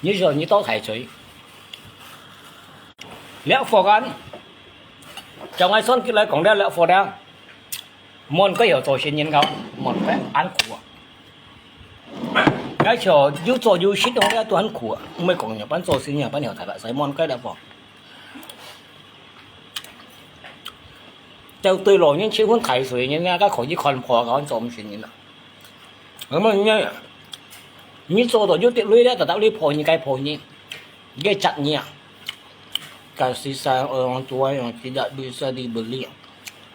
như rồi như tốt thầy水, lẽ phò gan, trong ai son cái lại còn đây lẽ phò đó, môn có hiểu tổ sinh nhân không, môn phải ăn苦, cái chỗ du做du shit đó là tôi ăn苦, mới còn nhiều bán tổ sinh nhiều bán hiểu thầy bạn sai môn cái đó phò. Châu tôi lỗi những chiếc huấn thải水nhân các khẩu chỉ còn phò các anh trộm chuyện như nào, mà như做到有啲女咧，就得你破你該破你，cái chặt nhẹ, cái sisa orang tua yang tidak bisa dibeli,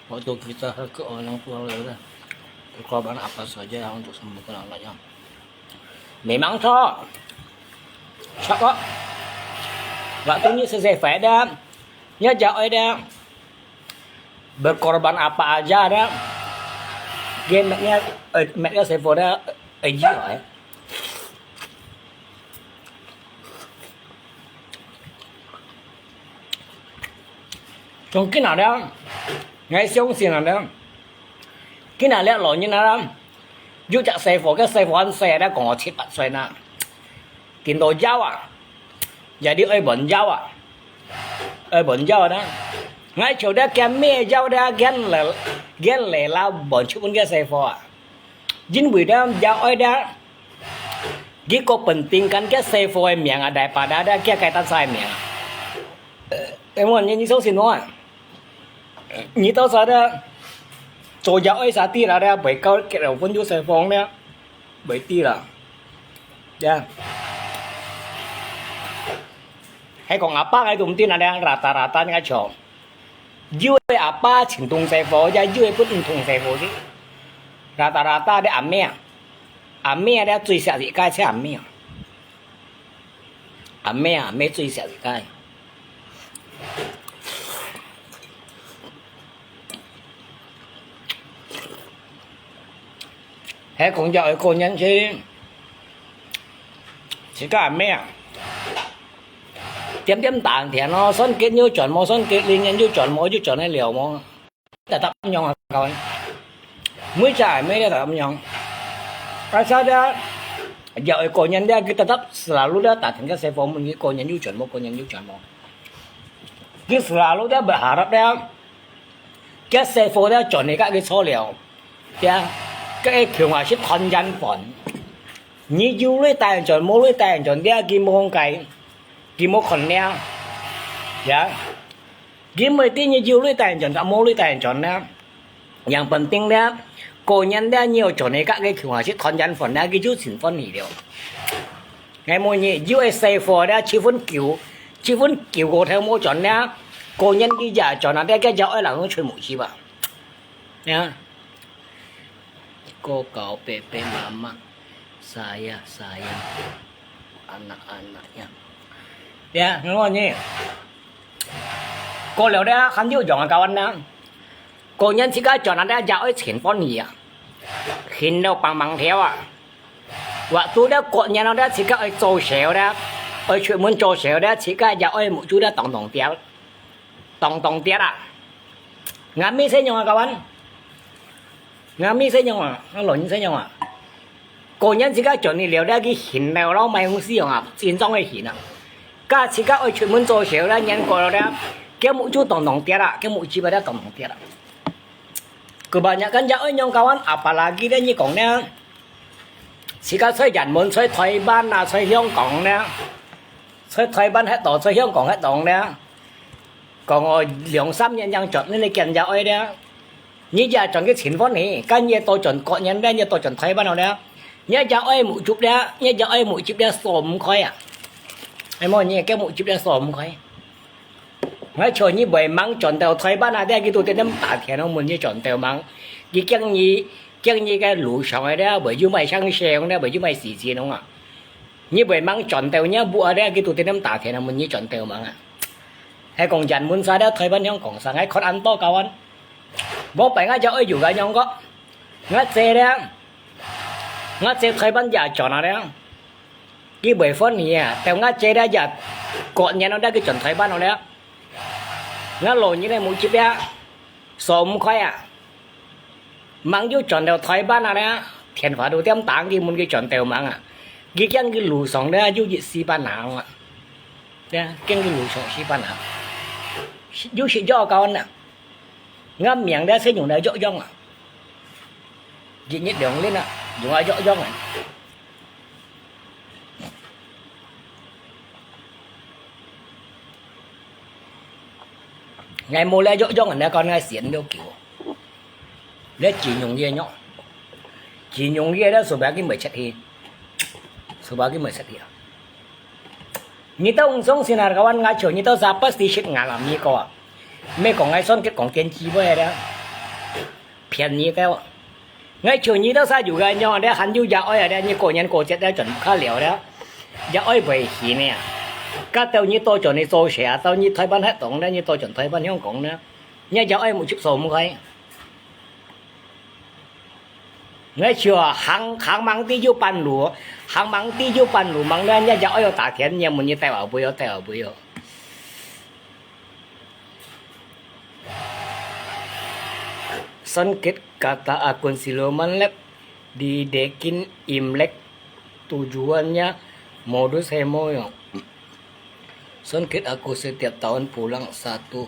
waktu kita ke orang tua lalu korban apa saja untuk sembuhkan anaknya. Memang so, chắc có, waktu ini saya phải dah, nhớ jauh dah. Berkorban apa aja dah. Game mẹ sẽ vô đó ở dưới hỏi. Còn cái nào đó ngay xuống xin nào đó cái nào lẽ lỗi như nào đó dù chắc xe phổ cái xe phổ ăn xe đó còn 7-8 岁nè tiền đồ giao à giờ đi ơi bệnh giao à ơi bệnh giao đó ngay chỗ đó cái mẹ giao đó ghen lẻ lao bọn chúng cái xe phò dính bụi đó giao ơi đó cái có bình tin cắn cái xe phò miệng à đại bà đã cái tan sai miệng em muốn như số xin nói như tao sao đó chỗ giao ấy sao tí là đó bởi câu cái đầu phân vô xe phò đó bởi tí là yeah. Hay còn apa cái thông tin là đang rata ngay chỗ dưới apa chỉnh tung xe phò ra dưới bất tung xe phò chứ rata để ảm mẹ đã truy xạ gì cái chứ ảm mẹ truy xạ gì cái hay còn giờ cô nhân chứ chỉ có ảm mẹ tiêm tàng thì nó son kết như chuẩn mò son kết liên nhân như chuẩn hay liều mòแต่tập nhong à coi mới trải mới đã tập nhong tại sao đó giờ cô nhân đó cái tập là lúc đó tạo thành cái xe phone mình nghĩ cô nhân như chuẩn mò cái là lúc đó bị hạ đập đó cái xe phone đó chuẩn này các cái số liệu cái kiểu mà sẽ thân dân phận như du lấy tài chuẩn mua lấy tài chuẩn đó kim môn cái kim môn còn nè dạ kim mới tin như du lấy tài chuẩn mua lấy tài chuẩn nèอย่าง本定的个人的nhiều chỗ này các cái kiểu mà sẽ thân dân phận đó cái chút xin phân gì điều ngày mỗi ngày USA for đó chỉ phân kiểu của theo mỗi chọn đó個人啲嘢做那啲嘅就愛人去吹毛絲吧，呀，個狗伯伯媽媽，saya anak-anaknya，ya，你話呢？過了咧，很少用嘅教人啦，個人自家做那啲就愛前方嘢啊，見到棒棒條啊，或做啲個人咧自家愛做小咧，愛出門做小咧，自家就愛冇做啲動條。tòng tiết à ngắm mi sẽ nhau à các bạn ngắm mi sẽ nhau à nó lộn sẽ nhau à cô nhân chỉ cái chuẩn thì liệu ra cái hình nào đó mày không sử dụng à chiến trong cái hình à cả chỉ cái ở chuyên môn做小啦nhân過啦cái mũi chú tòng tiết à cái mũi chỉ phải tòng tiết à kebanyakan ya nhau các bạn apalagi đấy như còn nè chỉ cái xây dàn muốn xây Thái Ban là xây香港nè xây Thái Ban hết tổ xây香港hết tổ nè còn 2-3年ยังจดนี่ในเกณฑ์จะอ้อยเนี่ยนี่จะจดcái chính phó này cái như tôi chọn có nhân đây như tôi chọn thấy ban đầu đấy nhớจะอ้อยmũi chụp đấy nhớจะอ้อยmũi chụp đấy sồm khói à em nói như cái mũi chụp đấy sồm khói ngay chỗ như vậy mang chọn tàu thấy ban nào đây cái tôi tên nấm tạt thì nó muốn như chọn tàu mang cái như cái lũ sòng ấy đấy bởi vì mày sang xe đấy bởi vì mày xì xì đúng không ạ như vậy mang chọn tàu nhá bùa đấy cái tôi tên nấm tạt thì nó muốn như chọn tàu mang à hay còn dành muốn sai đó thời bên nhau còn sang ấy còn ăn to cao anh bố bạn ấy cho ấy dù cái nhau có ngắt xe đấy ngắt xe thời bên giờ chọn nào đấy cái bể phân này à theo ngắt xe đấy giờ còn nhà nó đã cái chọn thời bên nào đấy ngắt lồi như này mũi chip đấy sớm khoai à mang vô chọn đầu thời bên nào đấy thiền phải đầu tiên tảng cái muốn cái chọn tèo mang à cái lù sòng đấy vô dịch xi ban nào à cái lù sòng xi ban nào dù chỉ do con nè ngâm miệng đã sẽ dùng để dỗ dông à chỉ nhất đường lên à dùng để dỗ dông à ngày mua lẽ dỗ dông là con ngay xiển đâu kiểu để chỉ dùng gì nhóc chỉ dùng gì đó số ba cái mười chất hi như tao ông sống xin là các bạn ngay chỗ như tao zappas thì shit ngả làm như co mấy còn ngay son cái còn tiền chi với đó phiền như cái ngay chỗ như tao sao dù cái nhau đấy hắn dù giờ ơi ở đây như cổ nhân cổ chết đã chuẩn khá liệu đó giờ ơi về gì nè các tao như tôi chuẩn này tôi sẽ tao như thấy ban hết tổng đấy như tôi chuẩn thấy ban香港nữa như giờ ơi một chút số một cái ngay chưa hàng mang tí vô bàn lúa hàng mang tí vô bàn lúa mang lên nhà giàu ở tả thiện nhà mình như tay ở bưởi sân kết kata akun siluman lab didekin Imlek tujuannya modus hemo sân kết aku setiap tahun pulang 1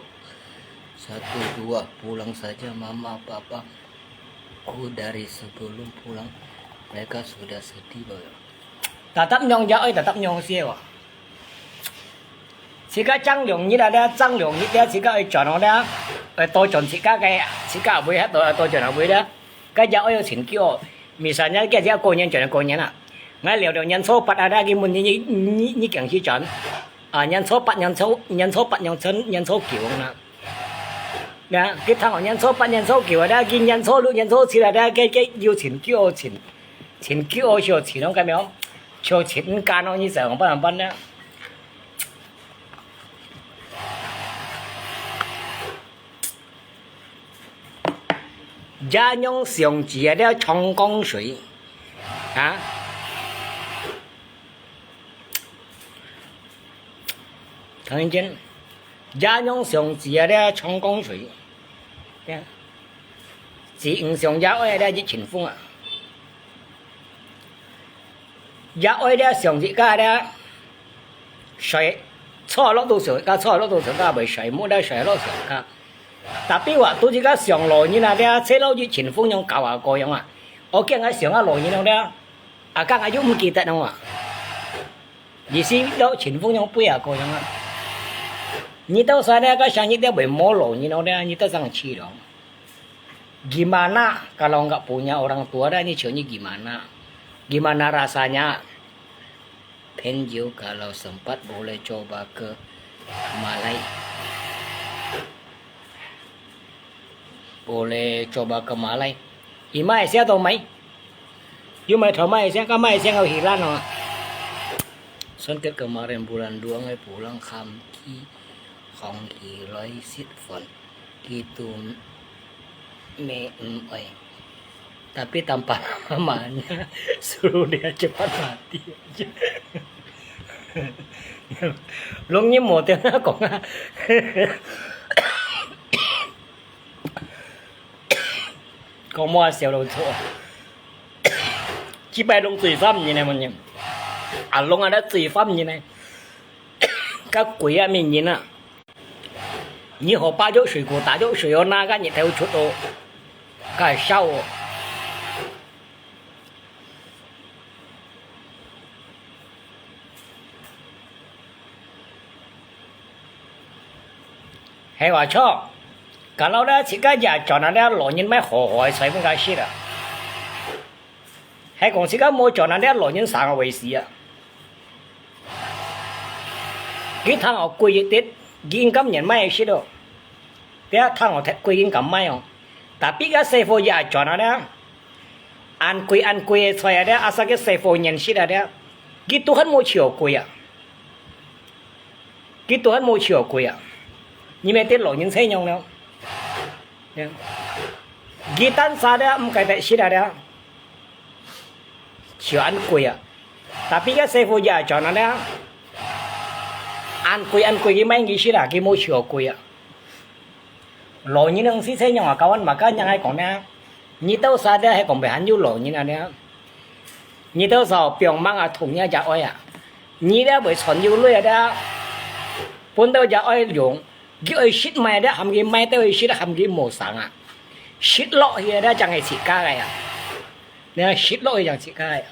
Satu dua pulang saja mama papa. Aku dari sebelum pulang mereka sudah sedih banget. Tatap nyong jauh, tatap nyong siapa? Chỉ cái trăng lượng như là đó trăng lượng như thế chỉ cái chọn nó đó tôi chọn chỉ cái buổi hết tôi chọn nó buổi đó cái giá ở trên kia mình sáng nhá cái giá cô nhân chọn cô nhân à ngay liệu được nhân số bắt ở đây cái muốn như kiểu chỉ chọn nhân số bắt nhân số kiểu nè nè cái thằng ở nhân số bắt nhân số kiểu ở đây cái nhân số chỉ là đây cái yêu tiền kia cho tiền nó cái mấy không cho tiền can nó như sao không bắt làm bắt đó家用上节的长江水啊，听见？家用上节的长江水，是唔上家爱的热情风啊，家爱的上节家的水，错落到水，错落到水家未水，冇得水落上家。Tapi waktu jika siang lo ni ada selalu di cinfung yang kawa ko yang oke nggak siang lo ni ada akan aja mungkin kita nong di sini lo cinfung yang puya ko yang ni tahu saya kan siang ni dia bermolo ni ada ni tahu sangat ciro gimana kalau nggak punya orang tua dah ni ceweknya gimana rasanya penju kalau sempat boleh coba ke Malai boleh coba ke Malai. Di Malaysia atau mấy? Di Malaysia kan Malaysia nggak hilang loh. Sontet kemarin bulan 2 ngai pulang Kamki Hongki Loi Sitfon gitu me oi. Tapi tanpa namanya suruh dia cepat mati aja. Lungnya mau tengah kok nggak? Có mua xèo đầu chỗ chỉ bay lông tùy pháp như này mọi người lông ở đó tùy pháp như này các quỷ mình nhìn như họ ba chỗ水果打chỗ水果那个你theo chút đồ cái sau hayว่าชอบkalau dah jika jangan ada lo nhân mấy hỏi sai không cái gì đó hay còn jika mau jangan ada lo nhân sang cái gì à cái thằng ở quê tết gin cắm nhân mấy gì đó cái thằng ở quê gin cắm mấy không tapi cái xe phô ya jangan ada an quê xoay ada asal cái xe phô nhân gì đó cái Tuhan mau chiều quê à cái Tuhan mau chiều quê à nhưng mà tết lo nhân xe nhau nào Gitan sada mungkin tak sih ada, cuan kuya. Tapi kan saya punya cuan ada, an kuy main gisi lah, kita mau cuan kuya. Lo ni nang si saya yang kawan maka yang ai còn na, ni tahu sada hay còn behan ju lo ni ada, ni tahu sao piang mang thùng nya ja oi ni dah bởi chọn ju lui ada, pun tahu ja oi dùng. Cái shit mày đó hàm cái mày tới shit hàm cái màu sáng shit lọ here đó chẳng hay chỉ ca này nè shit lọ chẳng chỉ ca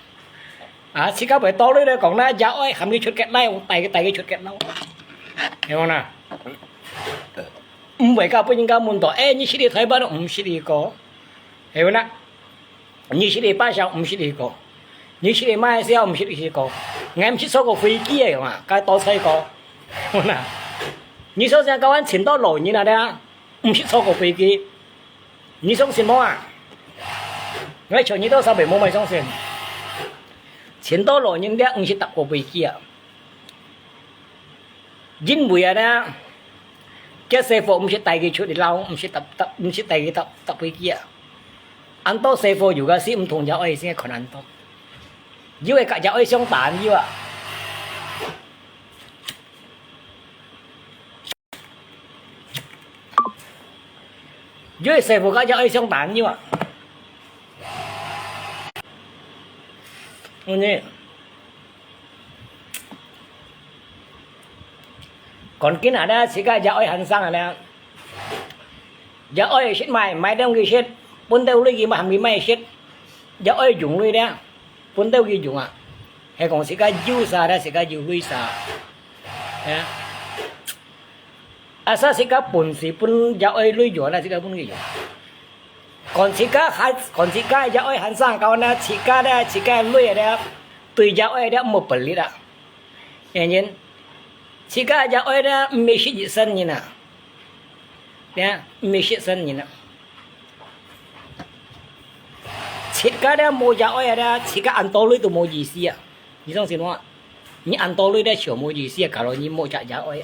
chỉ ca bởi to đấy đó còn nó giáo ấy hàm cái chuột kẹt này ông tay cái chuột kẹt đâu hiểu không nào vậy cả bây giờ muốn tỏ như shit đi thấy bao nhiêu shit đi có hiểu không như shit đi ba sao shit đi có như shit đi mai sao shit đi có ngày shit số có phi kia mà cái to xây có hiểu không nào你说像高安请到老年了的，不是坐过飞机，你相信么啊？我瞧你多少倍冇咪相信，请到老年的不是搭过飞机啊，因为啊，cái xe phụ không sẽ tay cái chỗ đi lao, không sẽ tay cái tập飞机啊，anh to xe phụ juga sih không同giáo ấy sẽ còn anh to，因为cả giáo ấy相反như啊。dưới xe phụ cái cho xong tàn như vậy còn cái nào đó chỉ cái dạo hành sang này giờ ơi chết mày đem gì chết bốn tao lấy gì mà hàm gì mày chết giờ ơi dùng lấy đó bốn tao gì dùng à hay còn sẽ cái dư sa đó sẽ cái dư huy sa sao sẽ cái bún sĩ bún giờ ơi lấy dùng là sẽ cái bún gì dùng còn chỉ cái giờ ơi hắn sang cao na chỉ cái lấy đó tùy giờ ơi đó một bẩn lý đó nghe nhìn chỉ cái giờ ơi đó mấy sự sân như nào nè mấy sự sân như nào chỉ cái đó mua giờ ơi đó chỉ cái ăn to lấy tụ mua gì xí à你相信我你ăn to lấy đó小mua gì xí à cả rồi你mua chả giờ ơi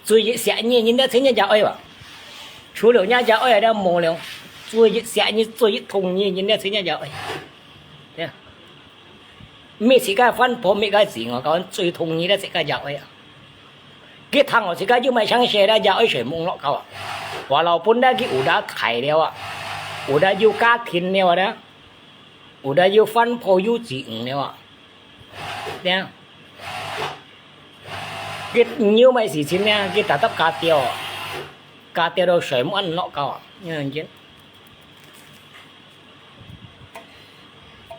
注意下你人家成年家爱吧，除了人家爱的没了，注意下你注意同意人家成年家爱，对，没时间反驳没个字我讲最同意的这个家爱啊，给他我这个就没想写的家爱水梦了搞啊，话老本的给有的抬了啊，有的有家庭了的，有的有反驳有字了啊，对。cái nhiều mấy gì xin nha cái ta tóc cà tiêu đâu sợi muốn ăn nọ cao như là chứ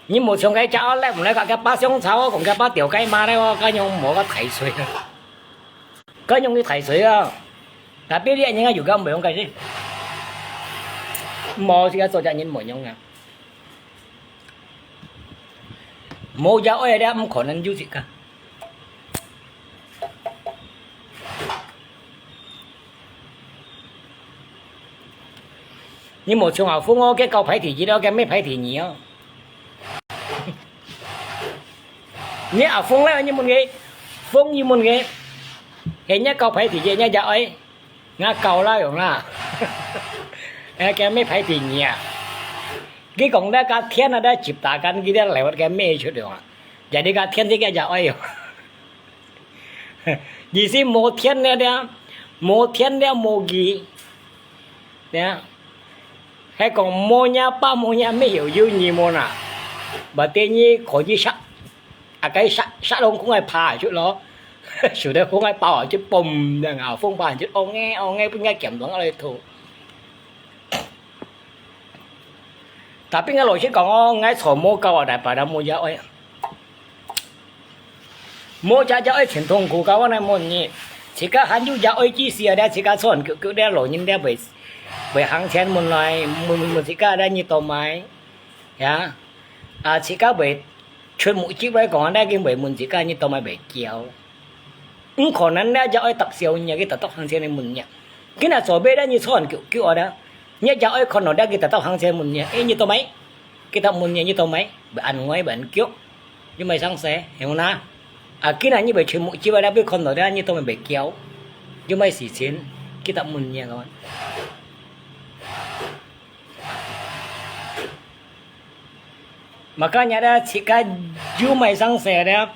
nhưng một số cái cháu lại một cái ba xong cháu còn cái ba tiểu cái mà đấy cái nhung một cái thải suy cái nhung cái thải suy à ta biết đi những cái dùng cái mấy cái gì mò thì cái số chạy nhìn mỗi nhung nè mò cháu ở đây không còn ăn gì cả nhưng một trường hợp phương cái câu phải thì gì đó cái mấy phải thì nhiều nhớ ở phương lại như một người phương như một người cái nhớ câu phải thì gì nhớ giờ ấy ngã cầu la rồi là cái mấy phải thì nhiều cái còn đó cái thiên là đã chụp tạ cái đó lại cái mê chút được giờ đi cái thiên thì cái giờ ấy gì xí một thiên này đó một gì nè hay còn mua nhà ba mua nhà mới hiểu như gì mua nè bà tiên nhi khỏi gì sắc cái sắc đông cũng ai phá chút đó chủ đề cũng ai bảo ở chút bùm đằng nào phong bàn chút ông nghe bên nghe kiểm toán ở đây thủ tapi nghe lời chứ còn ngay sổ mua câu ở đại bà đã mua giá ấy mua giá ấy truyền thống của câu này mua nhỉ chỉ có hắn du giá ấy chỉ xia đây chỉ có số cứ đây lỗi nhưng đây bởi hàng trên một loài một chỉ có đây như tàu máy ya chỉ có bởi chuyên mũi chiếc đấy còn đây cái bởi một chỉ có như tàu máy bởi kéo cònนั้นได้จะไอ้ตับเสียวเนี่ยcáiตับตอกหางเสียในมุนเนี่ยcái nào sổ bê đó như số kiểu ở đó nhớจะไอ้คนnàoได้cáiตับตอกหางเสียมุนเนี่ยnhư tàu máy cáiตับมุนเนี่ยnhư tàu máy bởi ăn ngoài bởi ăn kiếc nhưng mà sáng sẽ hiểu không na cái này như bởi chuyên mũi chiếc đấy biết con nào đó như tàu máy bởi kéo nhưng mà xỉ xến cáiตับมุนเนี่ยcác bạn mà cái nhà đó chỉ cái dù mày sang xe đó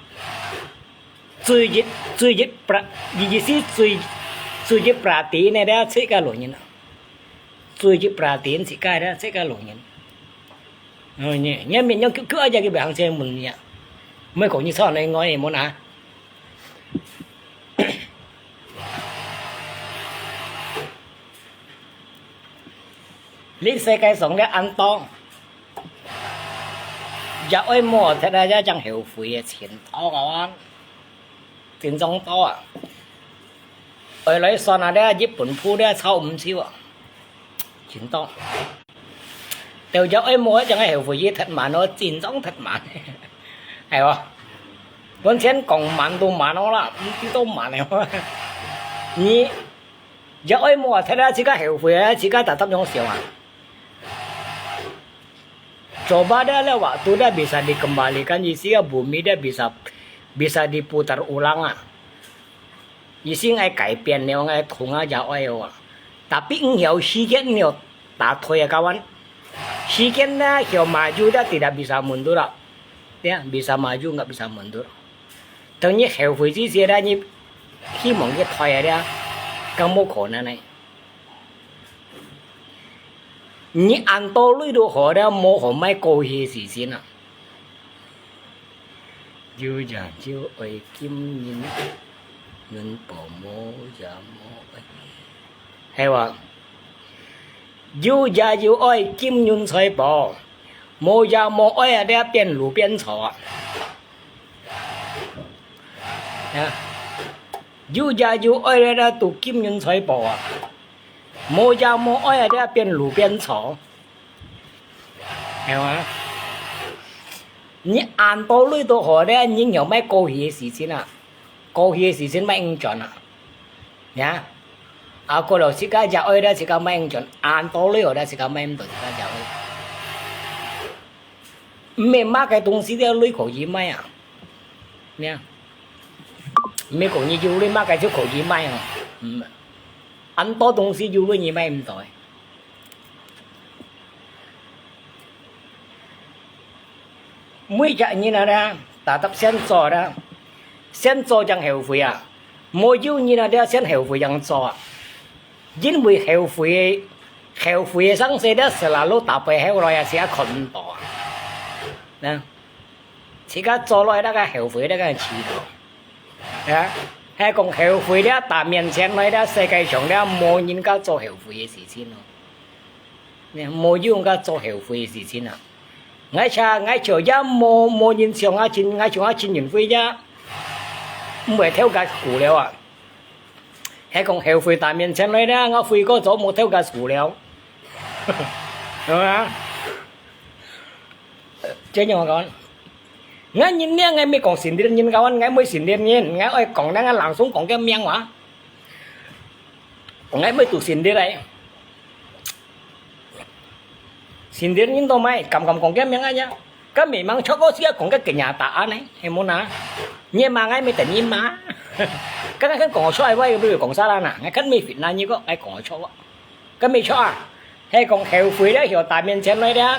truy dịch gì xí truy dịch bà tí này đó sẽ cái lỗi nhân truy dịch bà tí sẽ cái đó sẽ cái lỗi nhân rồi nhỉ nhớ mình nhớ cứ ở cái bảng xe mình nhỉ mới có như sao này nói muốn à lý xe cái sống để ăn to giờ ơi mua thế này ra chẳng hiểu phí tiền to quá tiền trong to à ở lấy son này ra giúp bẩn phu ra sau xíu à tiền to từ giờ ơi mua chẳng hiểu phí thật mà nó tiền trong thật mà hay không vẫn xem còn mặn đồ mà nó là cái tô mà này nhỉ giờ ơi mua thế này chỉ có hiểu phí chỉ có tập trong xíu à coba dah lewat waktu dah bisa dikembalikan isi bumi dah bisa diputar ulang ah isi ngai cải biện neo ngai thùng ah jauh ayo tapi hiểu si kiến neo tak thôi ya kawan si kiến dah hiểu maju dah tidak bisa mundur ya bisa maju nggak bisa mundur ternyata hiểu với gì dah ni khi mong cái thôi ya kamu khổ này你按道理都好的，冇好买高些事情啊。yêu già yêu ơi kim nhìn ngân bỏ mô già mô ơi hayว่าyêu già yêu ơi kim nhún xoay bỏ mô già mô ơi ở đây biến lũ biến草yêu già yêu ơi ở đây tụ kim nhún xoay bỏ mô già mô ơi ở đây biến lũ biến草hayว่า你按道理都好的，你要买高些事情啊，高些事情买唔准啊，呀，啊过了自家就爱的自家买唔准，按道理好的自家买唔到自家就爱，没买个东西都累可以买啊，呀，没可以就累买个就可以买啊，按多东西就累你买唔到。每隻人啊，打得先做啦，先做就後悔啊！冇要人啊，先後悔人做啊，因為後悔生死的是那路打敗後來啊，是一困到啊，嗱，自家做來那個後悔那個遲到，啊，係講後悔咧，大面前來咧，世界上咧冇人家做後悔嘅事情咯，你冇要人家做後悔嘅事情啊！ngay chờ giá mô nhìn chiều ngay chín nhìn phi giá mới theo cái củ liệu à hay còn heo phi tại miền trên này đó ngõ phi có chỗ một theo cái củ liệu đúng không chứ nhưng mà con ngay nhìn nè ngay mới còn xỉn điên nhìn cao anh ngay mới xỉn điên nhìn ngay ơi còn đang lặn xuống còn cái miếng hả ngay mới tụt xỉn đi đây xin đến những tôi mày cầm còn cái miếng nhá cái mì măng cho có xía còn cái nhà tạ này em muốn à nhưng mà ngay mới tỉnh nhiên má cái còn cho ai vậy bây giờ còn sao nè ngay cái mì Việt Nam như có ai còn cho cái mì cho à hay còn heo phi đấy hiểu tại miền trên này đó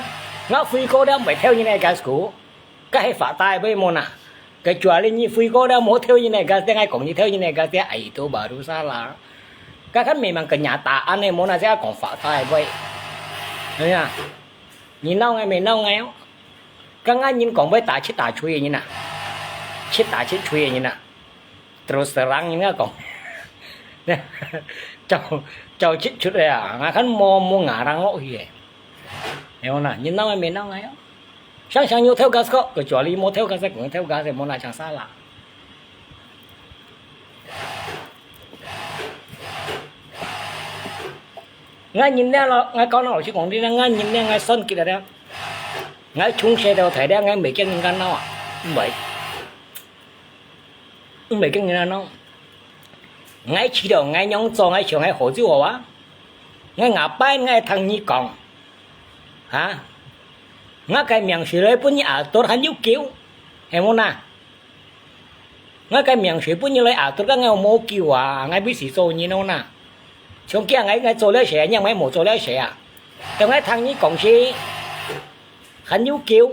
ngõ phi cô đó phải theo như này cả cũ cái hay phá tay với môn à cái chùa lên như phi cô đó muốn theo như này cả ai còn như theo như này cả tiếng ấy tôi bảo đủ sao là cái mì măng cái nhà tạ này muốn là sẽ còn phá tay vậy đấy à nhìn đâu ngay mình đâu ngay không các anh nhìn còn với tả chết tả chui như nè chết tả chết chui như nè rồi sờ răng như nè còn chào chết chút đây à ngay khán mua ngả răng ngộ gì hiểu không nè nhìn đâu ngay mình đâu ngay không sáng nhiều theo gas có cái chỗ đi mua theo gas cũng theo gas thì mua lại chẳng xa lạ ngay nhìn nè là ngay con nào chứ còn đi ngay nhìn nè ngay sơn kia đó ngay chung xe đâu thấy đó ngay mấy cái người nó vậy mấy cái người nó ngay chỉ đầu ngay nhông cho ngay chiều ngay hổ dữ quá ngay ngã bay ngay thằng nhi còn hả ngay cái miệng sữa lấy bún nhả tốt hắn yêu kiêu em muốn à ngay cái miệng sữa bún như lấy tốt các ngay mua kiêu à ngay biết xí xô như nó nè trong kia ngay做了些nhưng mấy冇做了些à trong ngay thằng nhi còn gì hắn yêu kiêu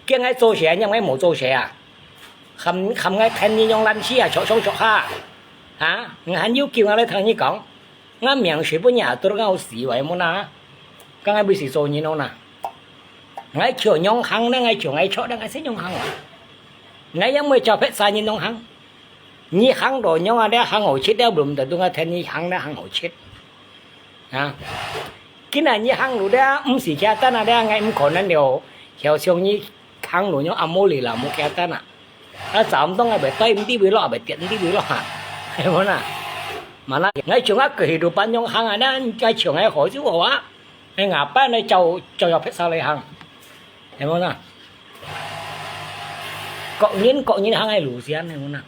kia ngay做些nhưng mấy冇做些à không ngay thằng nhi nhông lăn xí à chỗ ha hả hắn yêu kiêu ngay thằng nhi còn ngay miệng sữa bún nhả tốt ngay xí vậy muốn à các ngay biết xí xô như nó nè ngay chiều nhông hăng đó ngay chiều ngay chỗ đó ngay xí nhông hăng ngay giống mới cho phép sai như nhông hăng như hăng rồi nhông ở đây hăng hồi chết đeo bùm từ tôi nghe thấy như hăng đó hăng hồi chết à cái này như hăng rồi đó xì kia ta là đây ngay còn nó đều hiểu xong như hăng rồi nhông âm mô lì là một kia ta nè nó giảm tông ngay bị tay đi bị lọ bị tiện đi bị lọ hiểu không nào mà nó ngay chiều ngay cười đồ bán nhông hăng ở đây ngay chiều ngay hỏi chứ quá ngay ngã ba này cho phép sao lại hăng hiểu không nào cậu nhìn hăng hay lù xiên hiểu không nào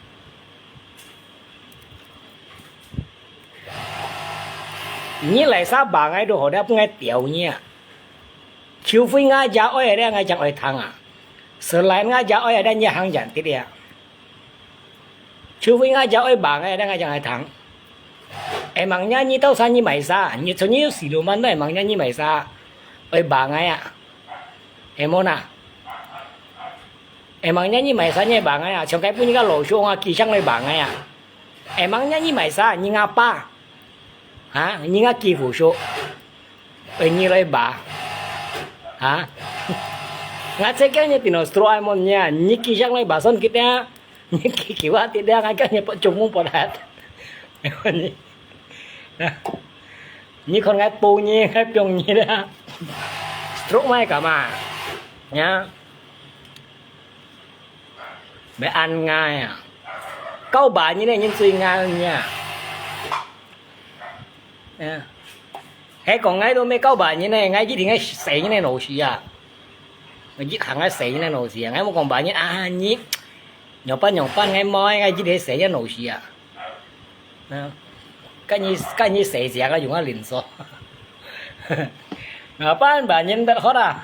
như lại sao bà ngay đồ họ đã ngay tiểu nha chiếu phi ngay giá ơi ở đây ngay chẳng ở thằng à sửa lại ngay giá ơi ở đây nhà hàng giản tí đi à chiếu phi ngay giá ơi bà ngay ở đây ngay chẳng ở thằng em mang nha như tao san như mày sa như cho như xì đồ mắn đấy mang nha như mày sa ơi bà ngay à em muốn à em mang nha như mày sa như bà ngay à trong cái bún như cái lẩu xuống à kỳ sang đây bà ngay à em mang nha như mày sa như ngà pa hả như ngà kỳ phủ số ơi như lấy bà hả ngay sẽ cái như tiền nó stroai mon nha như kia chắc này bà son kia như kia kiểu á tiền ngay cái như bọn chúng muốn bỏ hết như con gái pu như gái piong như đó stroke mai cả mà nhá bé ăn ngay à câu bà như này nhưng suy ngay hơn nha hay còn ngay đâu mấy câu bà như này ngay chỉ thì ngay sấy như này nổ xì à ngay chỉ thằng ngay sấy như này nổ xì à ngay một con bà như nhít nhỏ pan ngay mỏi ngay chỉ để sấy như nổ xì à cái như sấy xì cái dùng cái liền số pan bà nhìn đã hết à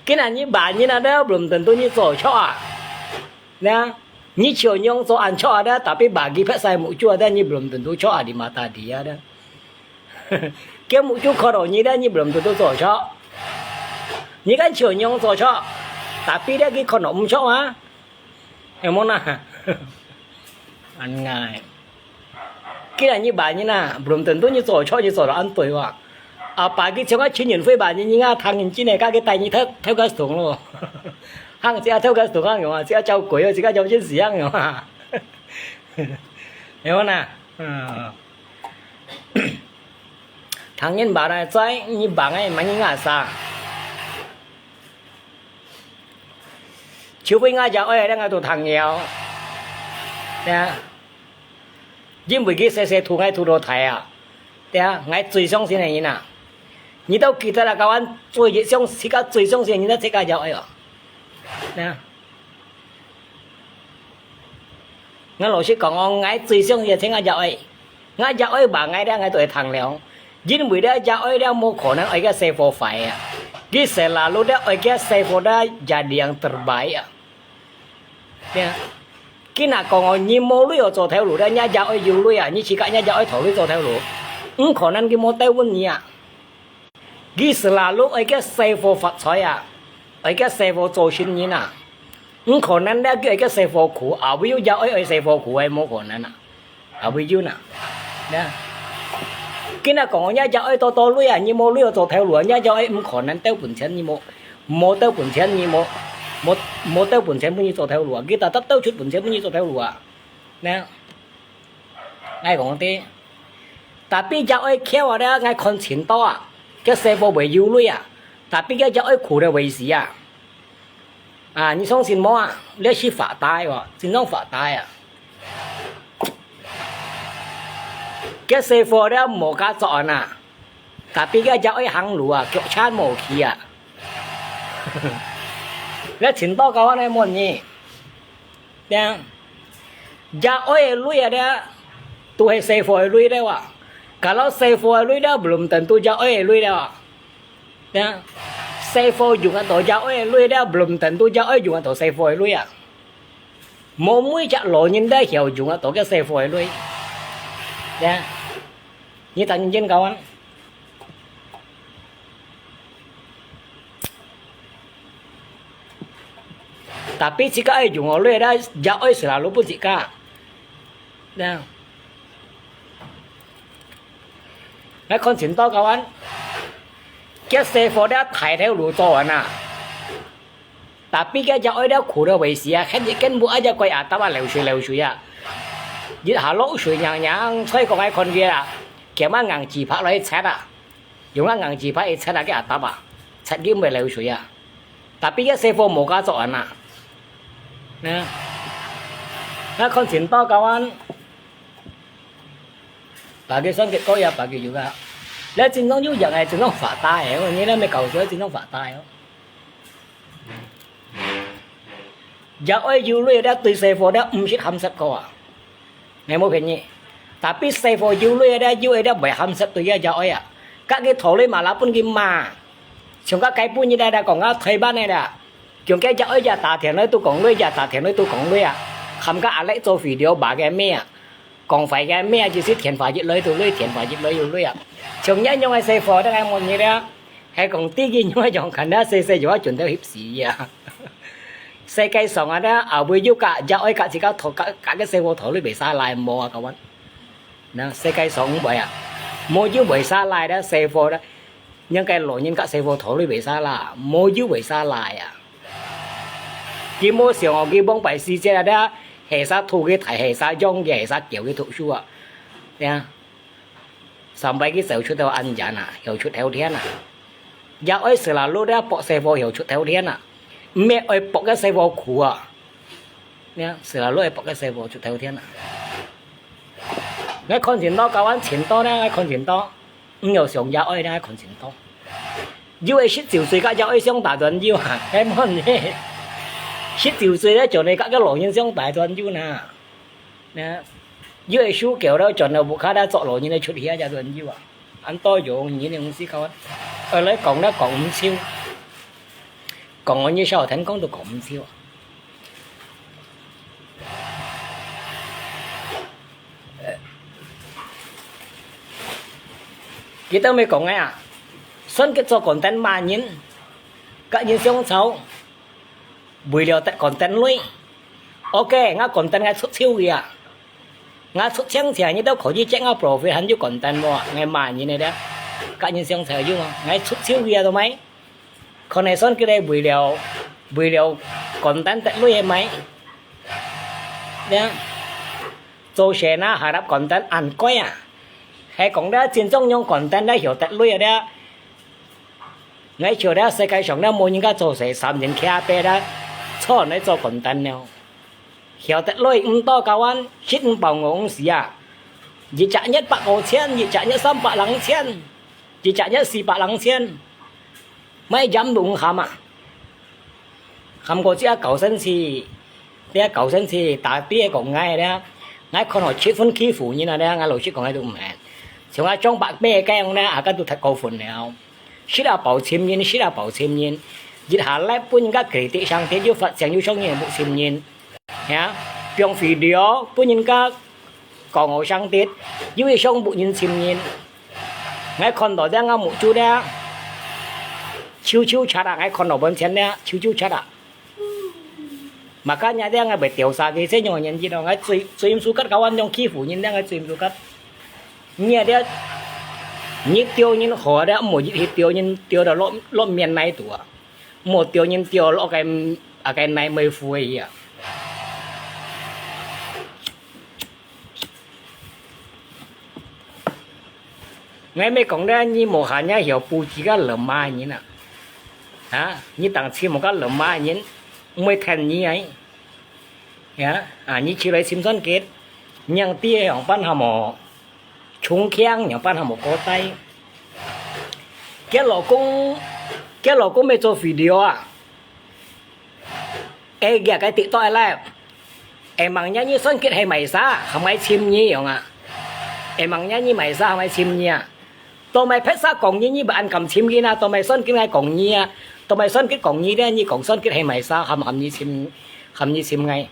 cái này như bà như nào đó bùm tần tôi như sổ cho à nè như chiều nhung số ăn cho đó tapi bà kia phải xài mũ chua đó như bùm tần tôi cho à đi mà ta đi đó cái mũ chua khó đồ như đó như bùm tần tôi sổ cho như cái chiều nhung sổ cho tapi đó cái con ống cho á hiểu không nào ăn ngay cái này như bà như nào bùm tần tôi như sổ đó ăn tuổi à bà cái trong cái chuyên nhân phê bà như nga thằng nhìn chi này cái tay như theo cái xuống luôn hăng sẽ theo cái xuống hăng hiểu mà sẽ trâu quỷ rồi sẽ trâu trên xí hăng hiểu mà hiểu không nào thằng nhân bà này trái như bà ấy mà như nga sao chú với nga cháu ơi đang ngay tụ thằng nghèo nè nhưng vì cái xe thu ngay thu đồ thầy à ngay最伤心的人啊！你到其他那个湾最伤，自家最伤心，你那自家就哎哟，呢？我老師講我愛最傷心，自家就哎，我就哎把愛的愛對糖了，因為的就哎的冇可能愛個師傅快啊，佢selalu的愛個師傅的jadi yang terbaik啊，呢？cái nào còn như mô lưới ở chỗ theo lũ đó nhà giáo ở dù lưới à như chỉ cả nhà giáo ở thổ lưới chỗ theo lũ không khả năng cái mô teo vấn gì à cái là lúc ấy cái xe vô phật xoay à ấy cái xe vô chỗ sinh như nào không khả năng đó cái xe vô苦à ví dụ giáo ở xe vô苦ấy mô khả năng à ví dụ nào đó cái nào còn nhà giáo ở to lưới à như mô lưới ở chỗ theo lũ nhà giáo ấy không khả năng teo bẩn chân như mô teo bẩn chân như một tao bổn xem bao nhiêu số theo lúa, kita tất tao chút bổn xem bao nhiêu số theo lúa, nè, ngay còn thế, tapi cháu ấy khéo ở đó ngay con tiền to à, cái xe vô bị yếu lui à, tapi cái cháu ấy苦的为gì à,你相信么啊？你是发呆喎，真正发呆啊，cái xe vô đó冇加做啊，tapi cái cháu ấy hàng lúa à, kiểu chán冇khí à. Lấy tiền to cao này muốn gì, nha, giờ ơi lui ở đây, tôi xây phôi lui đây à, kalau xây phôi lui đó belum tentu giờ ơi lui đây à, nha, xây phôi juga tổ giờ ơi lui đây belum tentu giờ ơi juga tổ xây phôi lui à, mỗi mũi chặt lộ nhìn đây hiểu juga tổ cái xây phôi lui, nha, như thành dân cao anh. Tapi jika ai dùng oleh dah jauh selalu pun jika, dah. Mấy con chuyện to các anh, cái xe phô đã thay theo lối cho anh à. Tapi cái jauh dah苦的为gì à? Khi cái mua aja quay à, tao bảo lều suy à. Như hà lỗ suy nhàng,所以講喺คน嘅啊，佢乜硬字拍嚟切啊，用乜硬字拍嚟切啊，cái à tao à，切啲咪流水啊。Tapi cái xe phô冇加做anh à. Nè, nó con chuyện to cao anh, bà cái son cái coi à bà cái gì cả, lấy chính nó như vậy này chính nó phá tai ấy, như là mấy cầu sữa chính nó phá tai đó. Giờ ơi dù lui đã tùy xe phô đã biết hâm sắt cô à, nghe mua phèn nhỉ, tapi xe phô dù lui đã bị hâm sắt tùy giờ ơi à, các cái thổ lấy mà lá pun kim mà, chúng các cái pun như đây đã còn có thời ban này đã. Chúng cái cháu giờ tạ thiền nói tôi còn nuôi giờ tạ thiền nói tôi còn nuôi à không có ai lấy cho video bà cái mẹ còn phải cái mẹ chỉ biết thiền phải chỉ lấy tôi nuôi thiền phải chỉ lấy tôi nuôi à chúng nhớ nhau ai xây phò đó em một như đó hay còn tí gì nhau chọn khẩn đó xây gió chuẩn theo hiệp sĩ à xây cây sòng ở đó ở bên dưới cả cháu ấy cả chỉ có thổ cả cái xây phò thổ lấy bị xa lại mua các bạn nè xây cây sòng vậy à mua dưới bị xa lại đó xây phò đó nhưng cái lỗi nhân các xe vô thổ lý bị xa là mua dưới bị xa lại à cái mua xưởng ở cái bóng bài xí chế là đó hệ sa thu cái thải hệ sa dùng cái hệ sa kiểu cái thủ xu à nha xong bài cái sở chút theo ăn chả nè hiểu chút theo thiên à giờ ấy sự là lúc đó bỏ xe vô hiểu chút theo thiên à mẹ ơi bỏ cái xe vô khủ à nha sự là lúc ấy bỏ cái xe vô chút theo thiên à cái con chuyện đó cao ăn tiền to đó cái con chuyện đó nhiều sòng giờ ấy đó cái con chuyện to yêu ấy shit tiểu水cái giờ ấy xong đại đoàn yêu à cái món này shit tiểu水đó chỗ này các cái lỗ nhân xong đại đoàn yêu nè nè yêu ấy số kiểu đó chỗ nào buộc khá đã chọn lỗ nhân này chút hiya giờ đoàn yêu à anh to dùng như này không xí không ở lấy cổng đó cổng siêu cổng như sao thành công được cổng siêu kita mới cổng à xuân cái cho content mà nhìn các nhìn xong xấu buổi liều tại content lui ok ngã content ngã xuất siêu kìa ngã xuất sáng thì như đâu có gì check out profile hắn chứ content mà ngày mà như này đó các nhìn xong xấu chứ mà ngã xuất siêu kìa thôi mấy còn này xuân cái đây buổi liều content tại lui em mấy nha tôi sẽ na hạ đáp content ăn coi à hay còn đó trên trong nhóm content đó hiểu tại lui ở đó ngay chiều đó世界上呢冇人家做成3年 KP 啦，錯你做content了，曉得來唔多交安，先唔報我事啊，一隻150,000，一隻300,000，一隻400,000，咪飲弄下嘛，冚過只舊生次，啲舊生次打啲講嗌咧，嗌可能切分欺負你啦咧，嗌老師講喺度唔係，像嗌裝白咩驚咧，阿家都太過分了。是啦，保千年，是啦，保千年。日下來本家佢哋上天要發展要創業冇千年，呀，用 video 本人家講我上天要一上冇人千年，我看到啲我冇做咧，超差啊！我看到本錢咧，超差啊！mà các nhà đen bị tiểu sa cái thế nhỏ nhân gì đó, tôi im su cắt cao anh trong khi phủ nhân đen tôi im su cắt, nhà đen nhị tiêu nhân họ đã một nhị tiêu nhân tiêu đó lọ miền này tụi một tiêu nhân tiêu lọ cái này mới phù ấy à ngay mấy con đó như một hàng nhà hiểu bù chỉ cái lợm mai như nè hả như tặng chi một cái lợm mai như mới thành như ấy hả như chỉ lấy sim son kết nhang tia ở ban hà mỏ chúng khen những ban hà mỏ có tay cái lò cũng mới cho video à ê kìa cái tị tội là em bằng nhá như son kết hay mày xa không ai chim nhi không à em bằng nhá như mày xa không ai chim nhi à tôi mày phép xa còn như bạn cầm chim kia na tôi mày son kết ngay còn nhi à tôi mày son kết còn nhi đấy như còn son kết hay mày xa hầm như chim ngay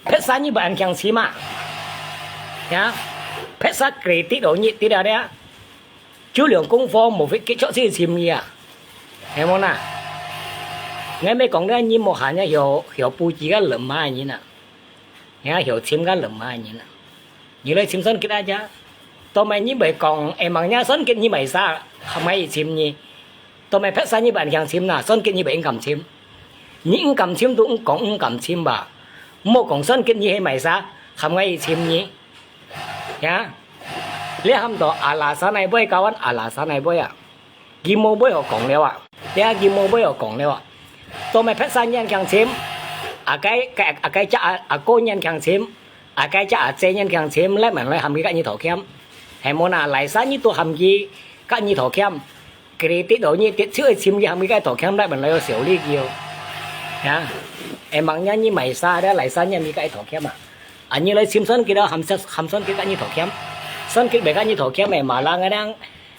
phép xa như bạn chẳng chim à nhá phép xa kể tí độ nhị tí đó đấy á chú lượng công phu một cái chỗ gì chim nhi à hiểu không nào ngay mấy con đó như một hàng nhá hiểu bù chỉ cái lợm mai như nè nhá hiểu chim cái lợm mai như nè như lấy chim son kết ra chứ tôi mày như vậy còn em bằng nhá son kết như vậy sao không ai chim nhi tôi mày phép xa như bạn chẳng chim nào son kết như vậy cầm chim những cầm chim tôi cũng còn cầm chim bà một con son kết như vậy sao không ai chim nhi nhá lấy ham đó à là sao này bơi cao anh à là sao này bơi à kim mô bơi họ còn leo à thế kim mô bơi họ còn leo à tôi mày phép xa nhân càng chim à cái cha à cô nhân càng chim à cái cha à chế nhân càng chim lấy mình lấy hầm cái như thổ kem hay muốn à lại sao như tôi hầm gì cái như thổ kem cái tiết độ như tiết chữa chim như hầm cái thổ kem lấy mình lấy xỉu ly kiều nha em bằng nhá như mày xa đó lại sao nhân như cái thổ kem à anh như lấy chim sơn kia đó hầm sơn cái như thổ kem sơn cái cái như thổ kem này mà là ngay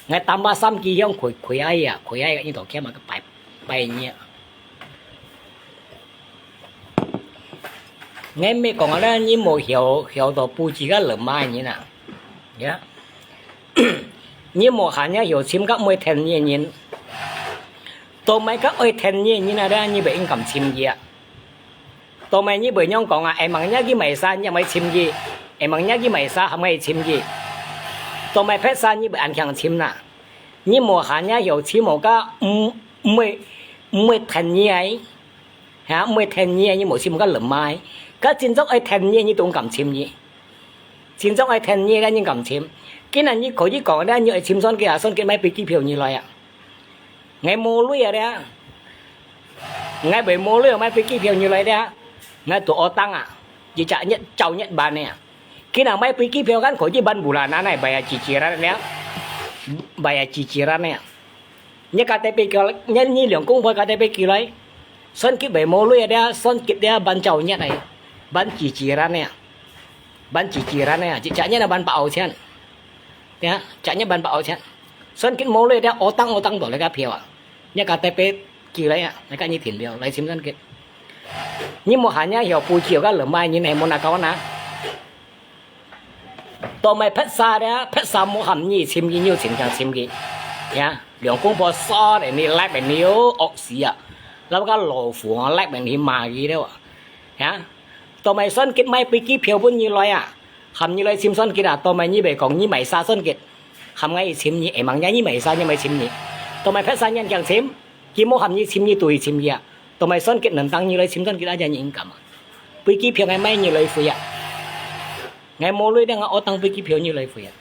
3-3 kỳ không khỏe ai à khỏe ai như thổ kem mà cái bài nhẹ nghe mấy con đó như một hiểu đồ bù chỉ cái lợm mai như nào nhá như một hàng nhá hiểu chim các môi thèn như nhìn tôi mấy các ơi thèn như nào đó như vậy cầm chim gì ạ tôi mấy như bởi nhau còn à em bằng nhá cái mày xa như mấy chim gì em bằng nhá cái mày xa không ai chim gì tôi mấy phép xa như bởi ăn chẳng chim nè nhưng mà hà nhá hiểu chỉ một cái mới thành như ấy hả mới thành như nhưng một chỉ một cái lợm mai cái chính xác ấy thành như tổng cảm chim gì chính xác ấy thành như ra những cảm chim cái này như có gì còn đó như chim son kia mấy bị kí phiêu như vậy à ngày mua lúa à đấy ngày bị mua lúa mấy bị kí phiêu như vậy đấy ngày tụi ô tăng à chỉ trả nhận chầu nhận bàn này cái nào mấy bị kí phiêu gắn có gì ban bù là này bài chỉ ra đấy bài chỉ ra này nhớ cái tay bị cái nhớ như lượng cũng phải cái tay bị cái lấy son kí bị mua lúa đấy son kí đấy ban chầu nhận này ban chỉ ra này ban chỉ ra này chỉ trả nhận là ban bảo chen nhá trả nhận ban bảo chen son kí mua lúa đấy ô tăng đổi lại cái phiêu à nhớ cái tay bị cái lấy à cái như thiền liều lấy sim son kí nhưng mà hanya hiểu bùi chiều cái lợm mai như này muốn là có nè tôi mày phết xa mua hầm gì chim gì nhiều chim chẳng chim gì nhá lượng công bố so để đi lại bên nhiều ốc xì àแล้วก็หล่อฝัวแลกแบบนี้มากี่แล้วอ่ะฮะตัวไม่ซ้อนกิดไม่ไปกี่เพียวพุ่นยี่ลอยอ่ะทำยี่ลอยชิมซ้อนกิดอ่ะตัวไม่ยี่แบบของยี่ไม่ซาซ้อนกิดทำไงชิมยี่ไอ้มังยี่ไม่ซายี่ไม่ชิมยี่ตัวไม่เพชรซายันจังชิมกี่โมทำยี่ชิมยี่ตุยชิมยี่อ่ะตัวไม่ซ้อนกิดหนึ่งตังยี่ลอยชิมซ้อนกิดอาจจะยิ่งกำอ่ะไปกี่เพียวไงไม่ยี่ลอยฝุ่ยอ่ะไงโมลุยได้ไงเอาตังไปกี่เพียวยี่ลอยฝุ่ยอ่ะ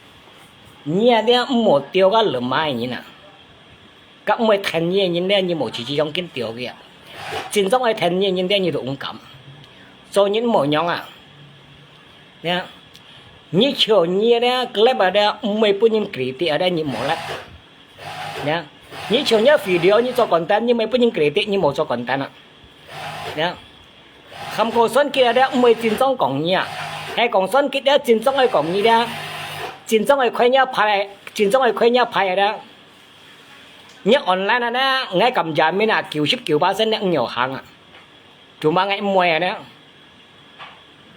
เนี่ยเดี๋ยวหมดเดียวก็เหลือไม้ยี่น่ะcác mấy thành niên nhìn đen như một chỉ trong kiến tiểu kia, chính trong ai thành niên nhìn đen như độ ung cảm, rồi những mồi nhong à, nè, như chiều như đấy, cái bà đây mấy bữa những kỹ tiệt ở đây như một lát, nè, như chiều nhớ video như cho content như mấy bữa những kỹ tiệt như một cho content à, nè, không có xuân kia đấy mấy chính trong cổng nhỉ, hay còn xuân kia đấy chính trong ai cổng như đấy, chính trong ai khoe nhá phải, chính trong ai khoe nhá phải ở đây. Nhớ online nè, ngay cầm giá mới là kiểu ship kiểu 3% nè nhiều hàng à, chúng mà ngay mua đó,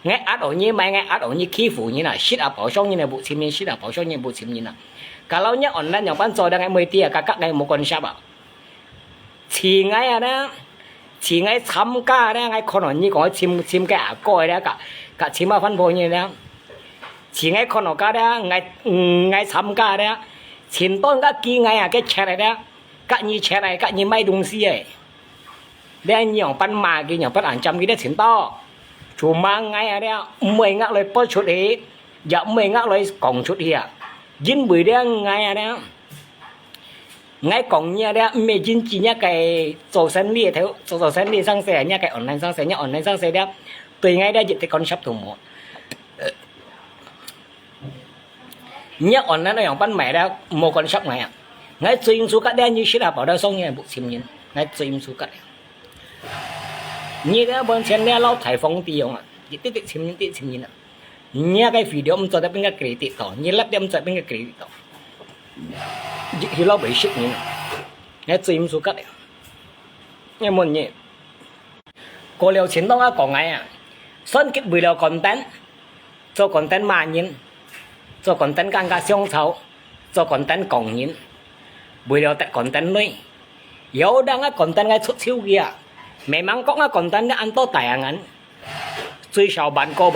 ngay áp ở như mấy ngay áp ở như khí phủ như là ship áp bảo xong như là bộ chim như ship áp bảo xong như bộ chim như là, cả lâu nhớ online nhiều bán rồi đang ngay 10 tia các ngay một con shop à, chỉ ngay à đó, chỉ ngay tham gia đó ngay con ở như có chim cái à coi đó cả chim mà phân phối như đó, chỉ ngay con ở cả đó ngay tham gia đó, chim tôn các kia ngay à cái chè này đó. Các như chè này, các như mấy đồng xí ấy. Đây nhiều bán mà kia nhiều bán ảnh trăm cái đó tiền to. Chú mang ngay ở đây, 10 ngạc lời bó chút ấy. Dạ 10 ngạc lời cổng chút ấy à. Dính bùi đây ngay ở đây. Ngay cổng như đây, mẹ dính chỉ nhá cái sổ sân lìa theo, sổ sân lìa sang xe nhá cái online sang xe đây. Tùy ngay đây dịch cái con shop thủ một. Nhá online nó bán mẹ đó, một con shop này à. Ngay chuyên số các đen như ship bảo đâu xong như bộ chim nhìn ngay chuyên số các như thế bọn sen đen lâu thải phong tiêu à chỉ tiết chim nhìn à nhớ cái video ông cho ta bên cái credit tỏ như lắp đem cho bên cái credit tỏ thì lâu bị ship nhìn ngay chuyên số các nghe muốn nhỉ cô liều chiến đấu có ngay à sơn kết bùi liều content cho content mà nhìn cho content càng cả siêu xấu cho content cổng nhìn bây giờ tại content nuôi, yếu đang cái content cái xuất siêu kia, mẹ mang có cái content nó ăn to tài ăn, suy sầu bản cô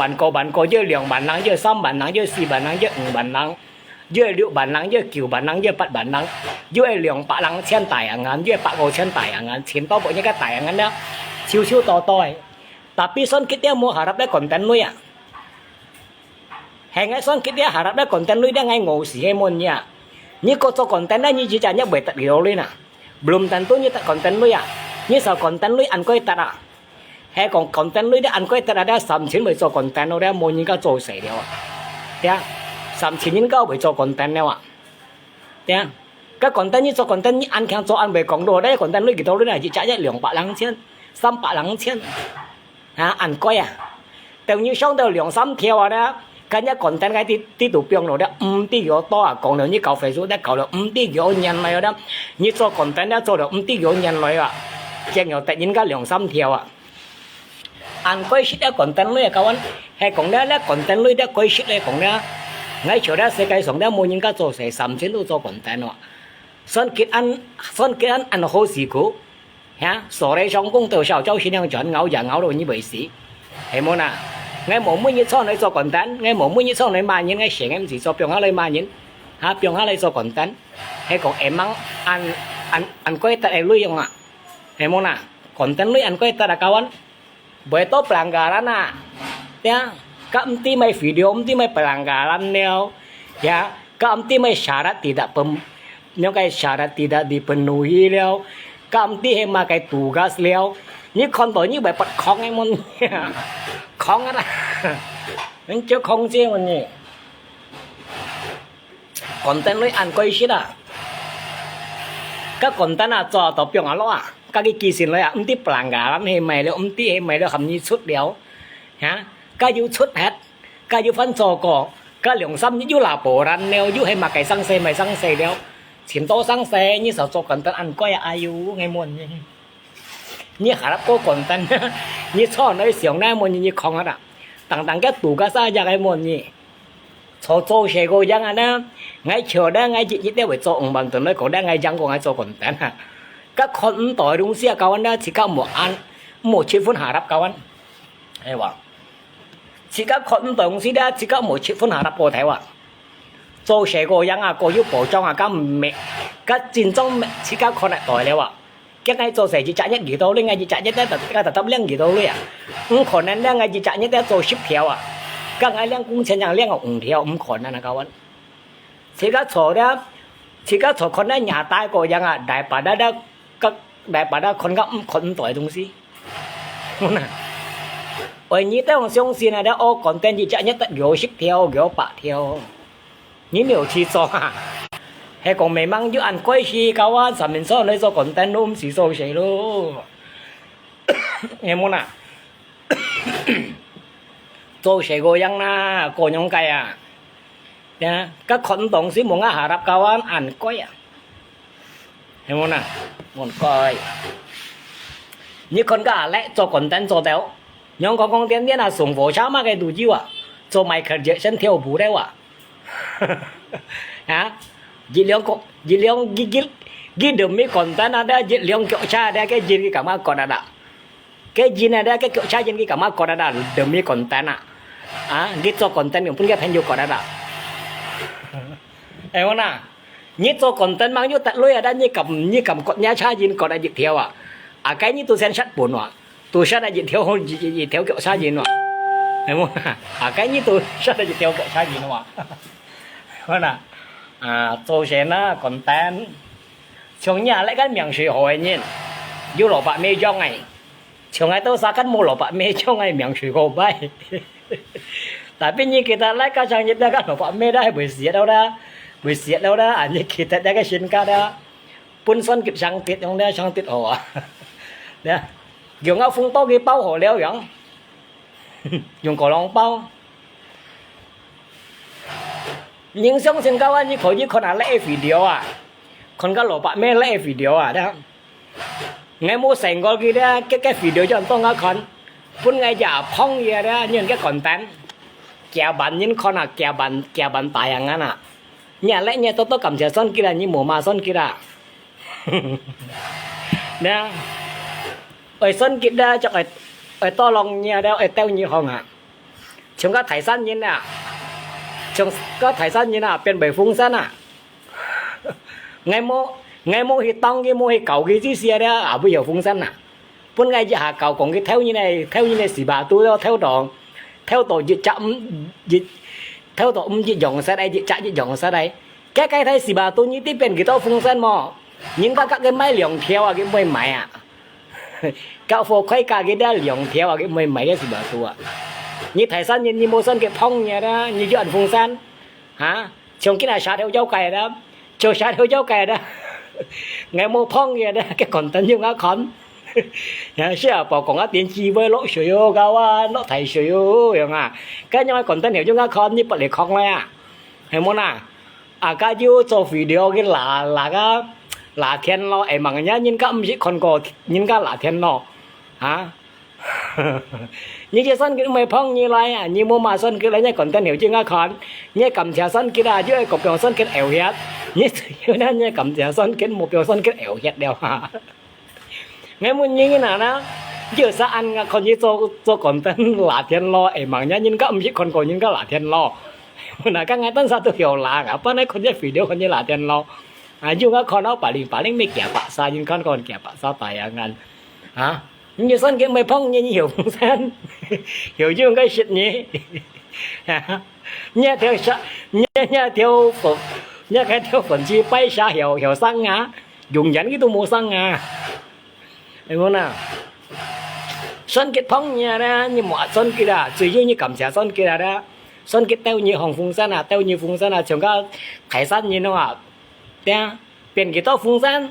với lượng bản năng với xăm bản năng với xì bản năng với bản năng, với liệu bản năng với kiểu bản năng với bát bản năng, với lượng bản năng trên tài ăn với bát cô trên tài ăn, chiến to bộ những cái tài ăn đó, siêu to ấy, tapi son kita mau harapได้content nuôi à, hay ngay son kita harapได้content nuôi đang ngay ngồi xì hay môn nha. Như cô cho content đó như chỉ trả nhớ bởi tận hiểu lên à belum tentu như tại content nuôi à như sao content nuôi ăn coi tận à hay còn content nuôi đó ăn coi tận đã sắm chín bởi cho content nó đã mua những cái trò sẻ đeo à thế sắm chín những cái bởi cho content đeo à thế các content như cho content như ăn khen cho ăn bởi còn đồ đấy content nuôi kiểu đâu này chỉ trả nhớ lượng bạc lăng千3百两千hả ăn coi à tự như xong đâu lượng sắm theo à đó cái nhá content cái tí tụ biếng rồi đó tí kiểu to à còn nếu như cậu phải số đã cậu là tí kiểu nhân này đó như cho content đã cho được tí kiểu nhân này à chẳng nhiều tại những cái lượng xăm theo à ăn quay shit đã content nuôi các anh hay còn đó là content nuôi đã quay shit đây còn đó ngay chỗ đó sẽ cái sống đó mua những cái chỗ sẽ sắm trên đồ cho content đó sơn kết ăn ăn hồ xì cũ ha số đây trong công tờ sao châu xin đang chọn ngáo rồi như vậy xí hay muốn à ngay mỗi mỗi như sau này cho content ngay mỗi mỗi như sau này mà những ngay sẽ em chỉ cho biểu ngáo lên mà những hả pion hả lấy cho content hay còn em mang ăn quay tại em lui không ạ em muốn nè content lui ăn quay tại là kawan bởi tốt pelanggaran à ya keemti mai video emti mai pelanggaran neo ya keemti mai syarat tidak những cái syarat tidak dipenuhi leo keemti hay mà cái tugas leo như con tuổi như vậy bật không em muốn không á những chỗ không chứ mình nhỉ content lui ăn quay shit à các content à cho tập biểu à lo à các cái kỳ sinhเลยอ่ะที่ปลางกาลให้ใหม่แล้วที่ให้ใหม่แล้วคำนี้ชุดเดียวฮะก็อยู่ชุดแฮดก็อยู่ฟันโจก่อก็หลงซ้ำอยู่หลาโบรันแนวอยู่ให้มาไก่สังเซไม่สังเซเดียวฉินโตสังเซนี่สาวโจกันตันอันก็อายุไงมวนนี่หารับก็ก่อนตันนี่ชอบในเสียงหน้ามวนนี่ของอ่ะต่างๆก็ตู่ก็ซาอยากไอ้มวนนี่โจโจเชโกยังอ่ะนะไงเชื่อได้ไงจิตได้ไว้โจองบันตัวน้อยก็ได้ไงยังก็ไงโจก่อนตันอ่ะcác con tuổi đúng xưa cao anh đó chỉ có một ăn một chiếc phun hạ đắp cao anh hay vậy chỉ các con tuổi đúng xưa đó chỉ có một chiếc phun hạ đắp bộ thấy vậy做社個人啊個要保障啊咁咩咁戰爭只家可能代了啊一係做成日賺一幾多呢係日賺一咧就得兩幾多呢啊唔可能咧係日賺一咧做10條啊咁係兩工錢人兩個5條唔可能啊高anh chỉ có錯咧chỉ có錯คนนั้นnhà大個人啊大把得得ก็แบบว่าคนก็คนต่อยตรงสินะโอ้ยนี่แต่ของช่วงซีนะเด้อโอ้ก่อนเต้นจีจะเนี่ยเกี่ยวชิบเที่ยวเกี่ยวปะเที่ยวนี่ไม่有去做啊ให้講未掹要按歸去搞啊上面所你做ก่อนเต้น都唔是做死咯有冇啊做死個人啦個樣計啊นะก็คนตรงสิมึงอ่ะหารับ搞啊按歸啊hiểu không nào muốn coi như con gà lẽ cho content cho đéo nhưng con tiên tiên là sủng vỗ cháu mà cái đủ chiêu à cho mày khởi dậy sân theo bù đéo à hả dị lượng ghi được mấy content là đã dị lượng kiểu cha đã cái gì cái cảm ơn còn đã cái gì này đã cái kiểu cha dân cái cảm ơn còn đã được mấy content à ghi cho content những cái thành nhiều còn đã hiểu không nào nhất cho content mang vô tận lối ở đây như cầm con nhà cha gì còn đại dịch theo à cái như tôi xem sát buồn à tôi sát đại dịch theo hơn gì theo kiểu cha gì nữa hiểu không à cái như tôi sát đại dịch theo kiểu cha gì nữa phải không à tôi xem nó content trong nhà lại cái miệng sỉ hỏi nhìn vô lọ bạn mê cho ngày trong ngày tôi sát cái mua lọ bạn mê cho ngày miệng sỉ hồ bay tại vì như người ta lấy cái trang nhất là cái lọ bạn mê đây bởi gì đâu đó buổi sáng đâu đó anh ấy kita đã cái xin ca đó pun son kịp sang tiết trong đó sang tiết hồ nè dùng áo phun to cái bao hồ leo vậy dùng cổ lòng bao nhưng xong xin cao anh như khỏi như con nào lấy video à con cái lỗ bạn mê lấy video à đó ngày mua sành coi kia đó cái video cho anh to ngã con pun ngày giờ phong gì đó những cái content kẹo bánh những con nào kẹo bánh tài hàng anh à nhà lẽ nhà tôi cầm chè son kia là như mổ mà son kia là nè ở son kia đó cho ở to lòng nhà đó ở teo như hồng à chúng có thải san như nào chúng có thải san như nào bên bể phun san à ngày mô hi tông cái mô hi cầu cái gì xia đó à bây giờ phun san à bốn ngày giờ hạ cầu còn cái theo như này xì bà tôi đó theo tổ dịch chậm dịch theo tổ dịch dòng xe đây dịch chạy dịch dòng xe đây cái thấy xì bà tôi như tiếp bên cái tao phun san mò những các cái máy liồng theo cái máy máy à cạo phô khay cả cái đó liồng theo cái máy cái xì bà tôi à như thải san như mô san cái phong nhà đó như chuyện phun san hả trong cái này sát theo dấu cày đó cho sát theo dấu cày đó ngày mô phong nhà đó cái còn tên như ngã khóm nhà sẽ bảo còn ngã tiền chi với lỗ sợi ô cao à lỗ thầy sợi ô vậy à cái nhau còn tên hiểu cho ngã khóm như bật để không này à hay muốn à cái chú cho video cái là thiên lo em bằng nhá nhưng các ông chỉ còn có nhưng các là thiên lo hả như cái sân cái mày phong như này à như mua mà sân cái lấy nhá còn tên hiểu chưa ngã khóm như cầm chè sân cái là chứ cột biểu sân cái ẻo hết như thế như cầm chè sân cái một biểu sân cái ẻo hết đều hả nghe muốn như thế nào đó giờ sao ăn còn như cho còn tên là thiên lo em bằng nhá nhưng các ông chỉ còn có những cái là thiên lo Nah kan ngatan satu hiola apa nih konnya video konnya latihan lo. Juga kono paling mấy kẻ bạ sa nhưng con kẻ bạ sa tayangan. Hả? Như sân cái mày phong như hiểu phong san. Hiểu chưa cái shit nhỉ? Nhớ theo nhớ theo phần nhớ cái theo phần chi bay xa hiểu sang á. Dùng dẫn cái tôi mua sang à. Em muốn nào? Sân kết phong nha ra như mọi sân kia là chỉ như cảm giác sân kia là đó. Sân kết teo như hồng phong san à, teo như phong san à, chúng ta thái san như nó à. Đấy, biển cái to phong san.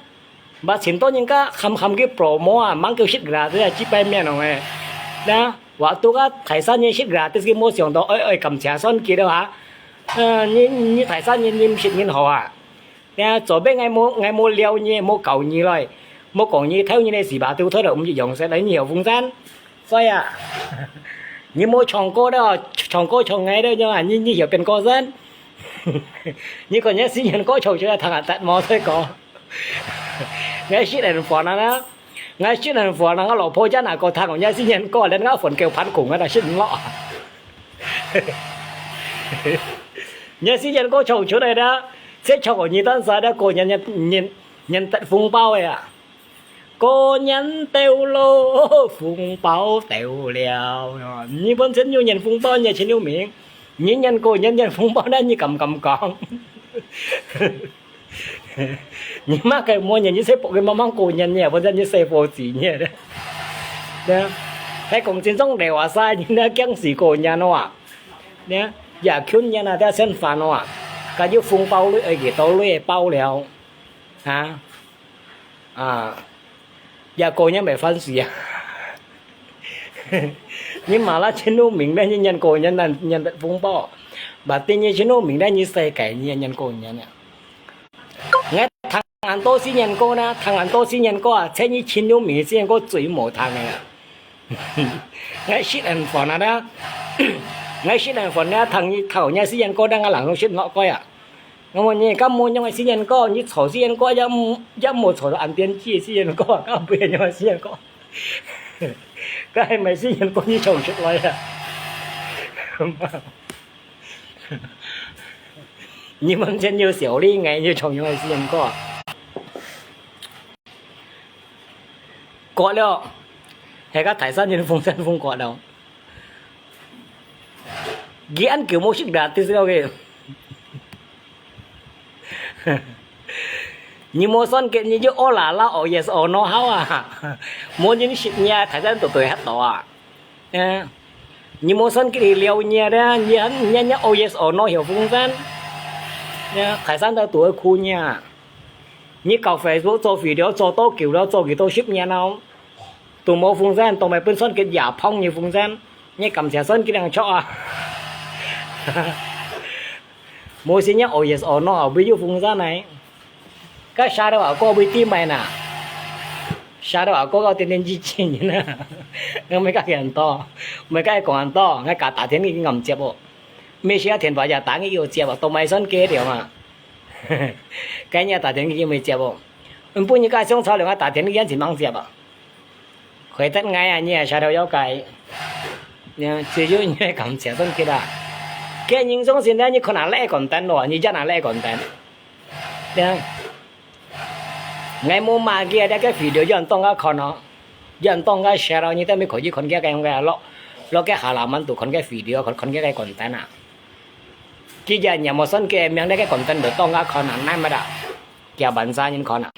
Bà xin tôi những cái hầm cái promo à, mang cái shit gratis là chỉ bay mẹ nó nghe. Đó, và tôi cái thái san như shit gratis cái mua xong đó, ơi cảm giác sân kia đó hả? Như thái san như shit như họ à. Đấy,左邊ngày mua liều như mua cầu như rồi. Một còn như theo như này gì bà tôi thấy là ông dùng sẽ lấy nhiều vùng san, vậy à, như mỗi chồng cô đó, chồng cô chồng ngay đó nhưng mà như hiểuเป็นcô dân, như còn nhớ sinh nhật cô chồng cho thằng ăn tận mò thôi có, ngay shit này phò nó đó, ngay shit này phò nó lọ phô chắc là có thằng còn nhớ sinh nhật cô lên nó phồn kêu phán cùng đó là shit lọ, nhớ sinh nhật cô chồng chỗ này đó, sẽ chồng của như tân giờ đó cô nhận tận phung bao vậy à. Cô nhắn teo lô phùng bao teo liao như vẫn xin vô nhận phùng bao nhà xin yêu miệng như nhân cô nhân phùng bao đó như cầm con nhưng mà cái mua nhà như xe bộ cái mong cô nhân nhà vẫn như xe bộ gì nhỉ đó cái cùng trên trong đều à sai nhưng nó kén gì cô nhà nó à nhé giờ khuyên nhà là ta xem phản nó à cái như phùng bao lưỡi cái tao lưỡi bao liao hả giờ cô nhớ mẹ phân gì à nhưng mà là trên nó mình đây như nhân cô nhân tận phong bao bà tin như trên nó mình đây như xe cái như nhân cô nhân nè nghe thằng anh tôi xin nhân cô nè thằng anh tôi xin nhân cô à thế như trên nó mình xin nhân cô chửi một thằng này nghe shit anh phòn à đó nghe shit anh phòn nè thằng như thầu nha xin nhân cô đang ở làng không shit ngọ coi à ngô như các môn nhưng mà sinh nhân có như thổ sinh nhân có dám một thổ ăn tiền chi sinh nhân có các bây nhưng mà sinh nhân có cái mày sinh nhân có như chồng chết rồi à nhưng mà trên như xỉu đi ngày như chồng nhưng mà sinh nhân có đâu hay các thái san nhân phong san phong có đâu ghi ăn kiểu mua sức đạt thì sao kì như mua son kiện như ô là yes ô no hao à mua những shit nhà thái dân tụi hết đó à như mua son cái liều nhà đó nhà ô yes ô no hiểu phương dân nha thái dân tụi tuổi khu nhà như cà phê做 video 做多久了做幾多 ship nhà nào tụi mua phương dân tụi mày bên son cái giả phong như phương dân như cầm xe son cái đang cho à mua xin nhá yes or no ở ví dụ phương gian này các sao đâu ở cô bị tim mày nè sao đâu ở cô có tiền tiền gì chi nhỉ nè mấy cái tiền to mấy cái còn to ngay cả tạ tiền cái ngầm chép bộ mấy xe tiền vào giờ tạ cái yêu chép bộ tụi mày son kia điều mà cái nhà tạ tiền cái mới chép bộ bây giờ cái xong sau rồi tạ tiền cái gì mang chép bộ khởi tất ngay à nhỉ sao đâu yêu cái nha chỉ có như cầm chép son kia đã cái những trong hiện tại như con nào lẽ còn tên rồi như chắc nào lẽ còn tên đấy ngày mua mà kia đấy cái video dân tông cái con nó dân tông cái share như thế mới có gì con kia cái không cái lo cái hà làm ăn tụ con cái video con cái còn tên à chỉ giờ nhà một sân kia miếng đấy cái còn tên được tông cái con này mà đã kia bản ra những con à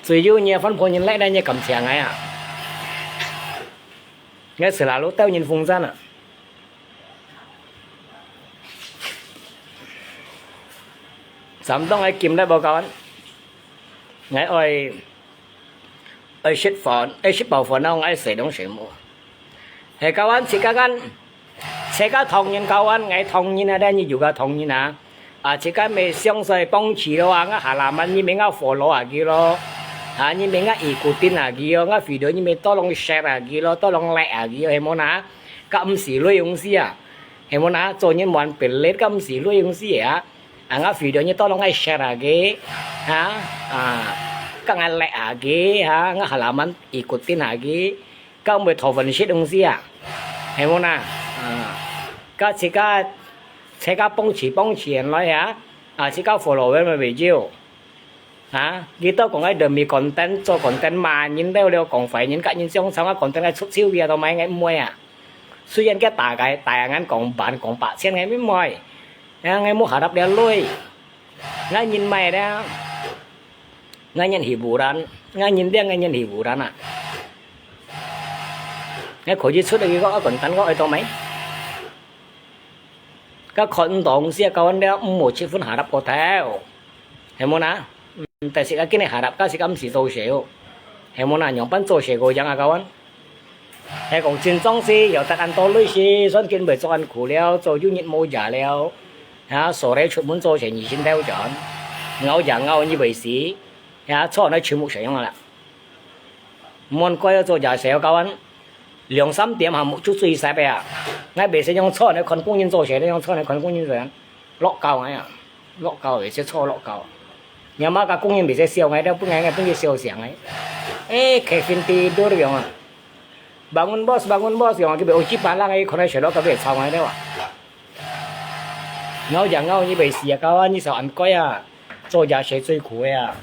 sử dụng nhiều phân phối những lẽ đây như cầm xe ngay à nghe sự là lúc tao nhìn phùng ra à sắm tông ai kiếm lại báo cáo anh ngay ơi ship bảo phận ông ai sử dụng sử mua hệ cao anh chỉ các anh sẽ các thông nhân cao anh ngay thông như này đây như juga thông như nào à chỉ các mấy相对帮持咯啊下南anh như mấy cái follow à kia lo à như mấy cái ý cụ tin à kia cái video như mấy to lòng share à kia lo to lòng like à kia em muốn á các âm sĩ nuôi ông sĩ à em muốn á cho những món bể lết các âm sĩ nuôi ông sĩ à anh video như to lòng ngay share lagi, ha, các anh lại lagi, ha, ngah halaman ikutin lagi, các mới thầu vấn shit ông gì à, hay không nào, các chỉ các sẽ có bông tiền nói hả sẽ có follow với mấy video hả ghi tao còn cái đợt mi content cho content mà nhìn đâu còn phải những cái những trong sáng content cái xuất siêu bia tao mấy ngày mua à suy nhiên cái tài ngắn còn bạn xem ngày mới mua ngày mua hạ đập đeo lui ngay nhìn mày đó ngay nhìn hiburan ngay nhìn đen ngay nhìn hiburan à ngay khỏi chỉ xuất được cái content có ai tao mấy các con đồng xe cao anh đeo một chiếc phun hạ đập có theo hiểu không nào tại sao cái này hạ đập cái gì做小hiểu không nào nhóm bán做小個樣啊高anh hay còn trên trong xe有得ăn多類些所以見咪做ăn苦了做要熱冇giả了嚇所以出門做成2000條準ngâu như vậy xí嚇cho nó全部使用啦muốn coi做giả小高anh 2-3點下冇做最細嘅啊！我別使用錯，你看工人做嘢，你用錯，你看工人做人落夠嘅呀，落夠嘅，些錯落夠。有乜個工人別使笑嘅，都不愛嘅，不要笑成嘅。Kevin T都咁樣啊！bangun bos，樣佢別去班啦，佢可能學到個別臭嘅咧話。拗你別事啊，搞啊！你受人改啊，做嘢係最苦嘅啊，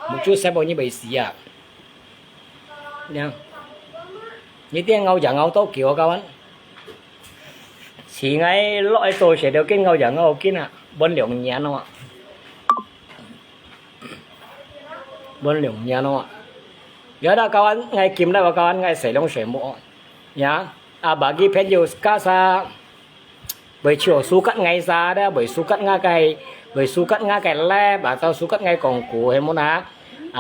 冇做細步你別事啊，樣。你啲拗都叫啊，anh chỉ ngay loại tôi sẽ đều cái ngâu kia nè 4-5 không ạ 4-5 không ạ giờ đó các anh ngay kiếm đó các anh ngay sử dụng水木nhá bà cái phép yêu cá sa bởi chiều su cắt ngay ra đó bởi su cắt ngay cái le bà tao su cắt ngay còn cũ hay muốn hả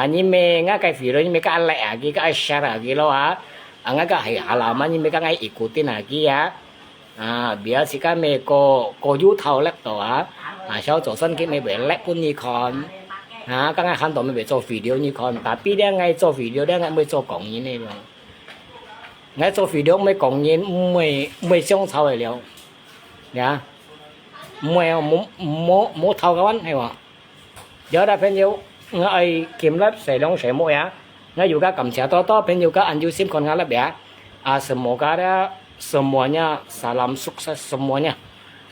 nhưng mà ngay cái phỉ rồi nhưng mà cái lẹ cái share cái lo hả ngay cái hay làm nhưng mà cái ngay ikutin kia bây giờ cái mẹ có yêu thầu lắc đó sau做新機咪俾叻般你看cái ngay看到咪俾做 video 你看但係啲ngay做 video 啲ngay咪做講嘢呢樣ngay做 video 咪講嘢咪相湊嚟了呀咪冇頭嘅溫係話giờ đã朋友ngay kiếm lớp sử dụng sử dụng ya ngay juga cầm xe to朋友cái anh yêu sim còn ngay lớp ya semoga ada semuanya salam sukses semuanya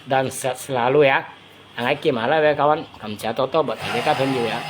dan sehat selalu ya. Angai gimana ya kawan? Kamcia Toto buat mereka penjual ya.